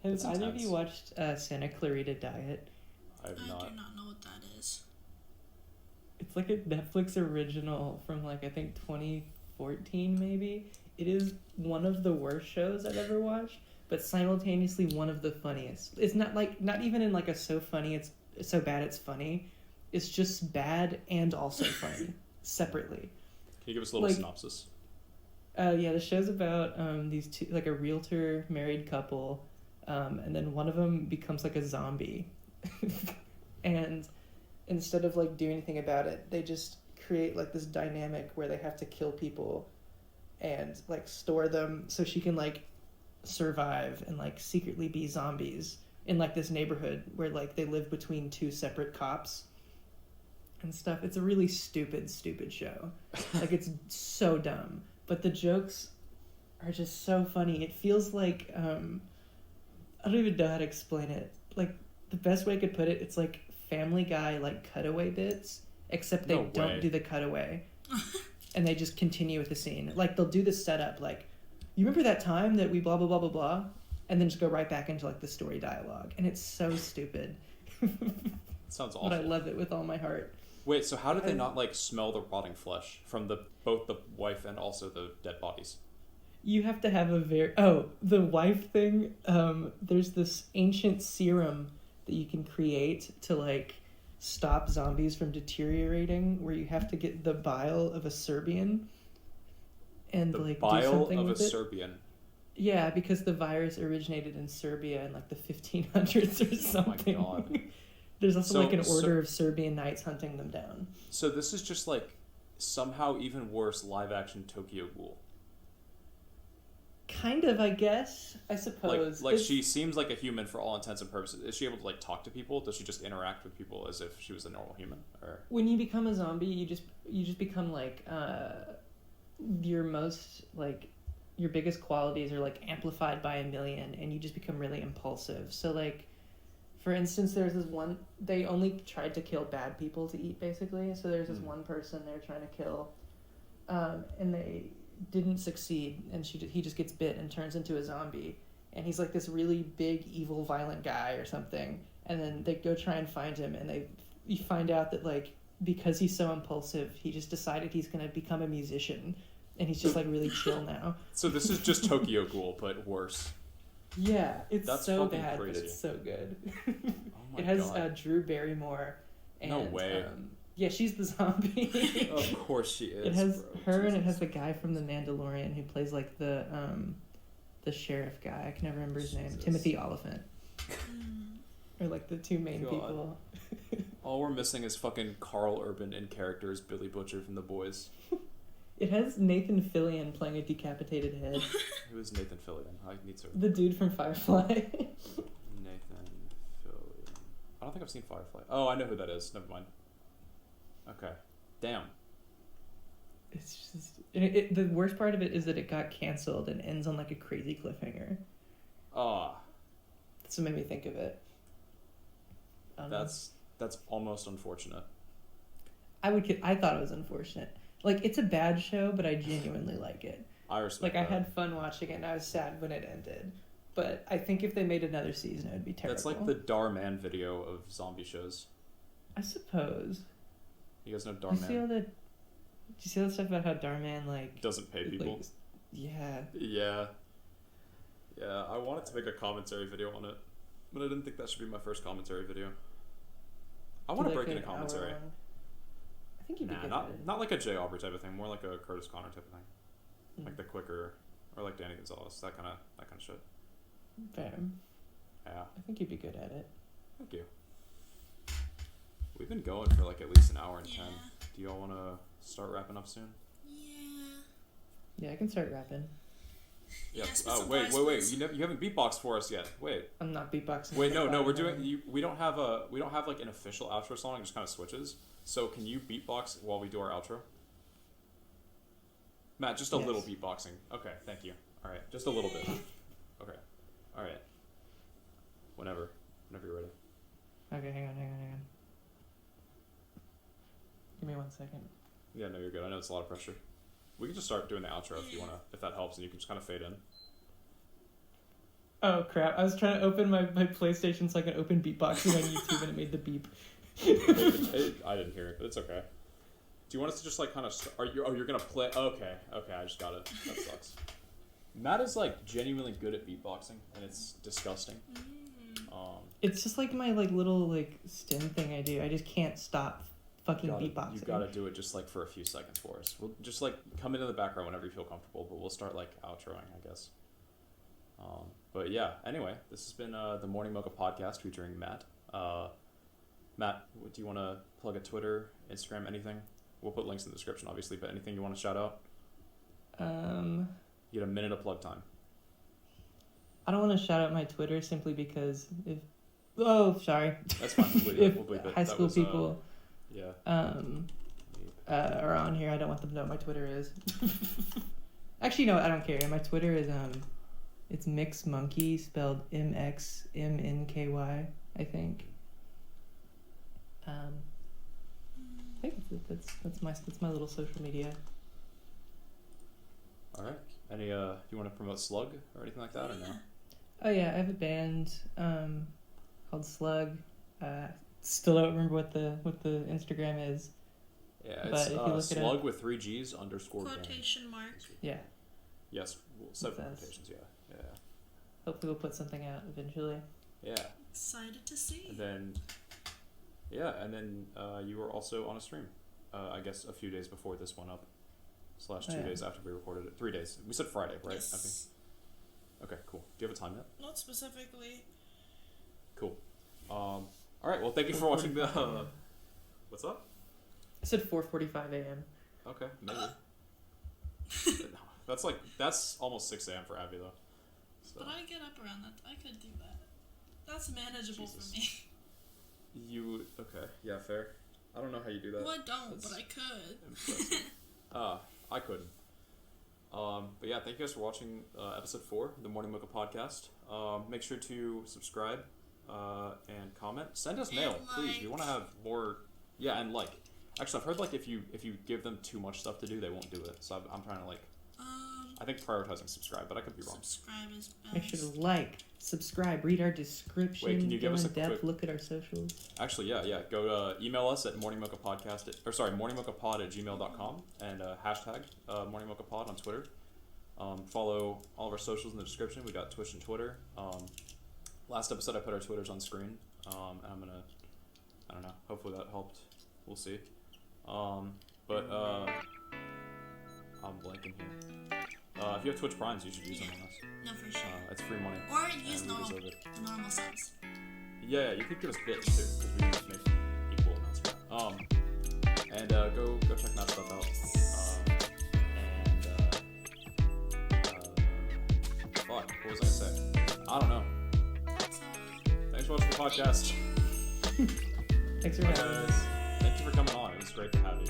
Have either of you watched Santa Clarita Diet? I have I not. do not know what that is. It's like a Netflix original from like I think 2014 maybe. It is one of the worst shows I've ever watched, but simultaneously one of the funniest. It's not even in like a so funny it's so bad it's funny. It's just bad and also funny separately. Can you give us a little synopsis? Yeah, the show's about these two, like a realtor married couple, and then one of them becomes like a zombie, and instead of like doing anything about it, they just create like this dynamic where they have to kill people, and like store them so she can like survive and like secretly be zombies in like this neighborhood where like they live between two separate cops and stuff. It's a really stupid show. Like it's so dumb. But the jokes are just so funny. It feels like, I don't even know how to explain it. Like, the best way I could put it, it's like Family Guy, like, cutaway bits, except they don't do the cutaway. And they just continue with the scene. Like, they'll do the setup, like, you remember that time that we blah, blah, blah, blah, blah? And then just go right back into, like, the story dialogue. And it's so stupid. Sounds awful. but I love it with all my heart. Wait, so how did they not like smell the rotting flesh from both the wife and also the dead bodies? You have to have the wife thing. There's this ancient serum that you can create to like stop zombies from deteriorating, where you have to get the bile of a Serbian and The like do bile something of a with it. Serbian. Yeah, because the virus originated in Serbia in like the 1500s or something. Oh my God. There's also like an So- order of Serbian knights hunting them down. So this is just like somehow even worse live action Tokyo Ghoul. Kind of, I guess. I suppose. Like It's- she seems like a human for all intents and purposes. Is she able to like talk to people? Does she just interact with people as if she was a normal human? Or when you become a zombie, you just become like your most like your biggest qualities are like amplified by 1,000,000, and you just become really impulsive. So like, for instance, there's this one, they only tried to kill bad people to eat, basically. So there's this one person they're trying to kill, and they didn't succeed, and he just gets bit and turns into a zombie, and he's like this really big, evil, violent guy or something. And then they go try and find him, and you find out that like, because he's so impulsive, he just decided he's gonna become a musician, and he's just like really chill now. so this is just Tokyo Ghoul, but worse. Yeah, it's That's so fucking bad, crazy. but it's so good. Oh my It has God. Drew Barrymore. And, No way. yeah, she's the zombie. Of course she is. It has bro. her, and it Jesus. has the guy from The Mandalorian who plays like the sheriff guy. I can never remember his name. Jesus. Timothy Oliphant. Or like the two main God. people. All we're missing is fucking Carl Urban in character as Billy Butcher from The Boys. It has Nathan Fillion playing a decapitated head. Who is Nathan Fillion? I need to. The dude from Firefly. Nathan Fillion. I don't think I've seen Firefly. Oh, I know who that is. Never mind. Okay. Damn. It's just the worst part of it is that it got canceled and ends on like a crazy cliffhanger. Ah, That's what made me think of it. that's almost unfortunate. I thought it was unfortunate. Like, it's a bad show, but I genuinely like it. I respect Like, I that. had fun watching it, and I was sad when it ended. But I think if they made another season, it would be terrible. That's like the Dar Man video of zombie shows. I suppose. You guys know Did Dar you see all Man? the? Did you see all the stuff about how Darman like Doesn't pay people. Like, yeah. Yeah. Yeah, I wanted to make a commentary video on it, but I didn't think that should be my first commentary video. I want to break into commentary. I think you'd be Nah, good not at it. not like a Jay Aubrey type of thing, more like a Curtis Connor type of thing. Like the quicker, or like Danny Gonzalez, that kind of shit. Fair. Yeah, I think you'd be good at it. thank you. We've been going for like at least an hour and 10. Do y'all want to start wrapping up soon? Yeah. Yeah, I can start rapping. Yeah. Yeah, spit Oh some wait, bars, wait, wait! please. You haven't beatboxed for us yet. Wait. I'm not beatboxing. Wait, for no, we're 5 doing. minutes. We don't have like an official outro song. It just kind of switches. So can you beatbox while we do our outro? Matt, just a Yes. little beatboxing. Okay, thank you. All right, just a little bit. Okay, all right. Whenever you're ready. Okay, hang on. Give me 1 second. Yeah, no, you're good. I know it's a lot of pressure. We can just start doing the outro if you wanna, if that helps, and you can just kind of fade in. Oh crap! I was trying to open my PlayStation so I could open beatboxing on YouTube, and it made the beep. I didn't hear it, but it's okay. Do you want us to just like kind of? You're gonna play? Okay, I just got it. That sucks. Matt is like genuinely good at beatboxing, and it's disgusting. It's just like my like little like stem thing I do. I just can't stop fucking You beatboxing. gotta do it just like for a few seconds for us. We'll just like come into the background whenever you feel comfortable, but we'll start like outroing, I guess. But yeah, anyway, this has been the Morning Mocha Podcast featuring Matt. Matt, do you want to plug a Twitter, Instagram, anything? We'll put links in the description, obviously, but anything you want to shout out? You get a minute of plug time. I don't want to shout out my Twitter simply because if sorry. That's fine. We'll bleep it. If We'll bleep it. high That school was, people Yeah. are on here, I don't want them to know what my Twitter is. Actually, no, I don't care. My Twitter is it's Mix Monkey, spelled MXMNKY, I think. I think that's my little social media. All right. Any you want to promote Slug or anything like that or no? Oh yeah, I have a band called Slug. Still don't remember what the Instagram is. Yeah, But if you look it's it slug up- with 3 G's underscore gang. Quotation mark. Yeah. Yes, 7 That's- quotations. Yeah. Hopefully we'll put something out eventually. Yeah. Excited to see. And then, you were also on a stream. I guess a few days before this one up, / 2 yeah. days after we recorded it. 3 days. We said Friday, right? Yes. Okay, cool. Do you have a time yet? Not specifically. Cool. All right. Well, thank you for watching the. 4:45 a.m. What's up? I said 4:45 a.m. Okay, maybe. That's almost 6 a.m. for Abbie though. So But I get up around that. I could do that. That's manageable Jesus. for me. you okay? Yeah, fair. I don't know how you do that. Well, I don't, That's but I could. impressive. I couldn't. But yeah, thank you guys for watching episode 4 of the Morning Mocha Podcast. Make sure to subscribe and comment. Send us mail, please. We want to have more. Yeah, and like. Actually, I've heard like if you give them too much stuff to do, they won't do it. So I'm trying to like. I think prioritizing subscribe, but I could be wrong. Subscribe is best. Make sure to like, subscribe, read our description, Wait, can you give go us in a depth, quick- look at our socials. Actually, yeah. Go to email us at morningmochapod@gmail.com and hashtag morningmochapod on Twitter. Follow all of our socials in the description. We got Twitch and Twitter. Last episode I put our Twitters on screen, and I'm gonna, I don't know. Hopefully that helped. We'll see. I'm blanking here. If you have Twitch Primes, you should use them on us. No, for sure. It's free money. Or use and we normal, deserve it. the normal subs. Yeah, you could give us bits too, because we just make equal amounts of that. And go check that stuff out. Fuck, what was I gonna say? I don't know. That's all. Thanks for watching the podcast. Thanks for Bye, having us. guys. Thank you for coming on. It was great to have you.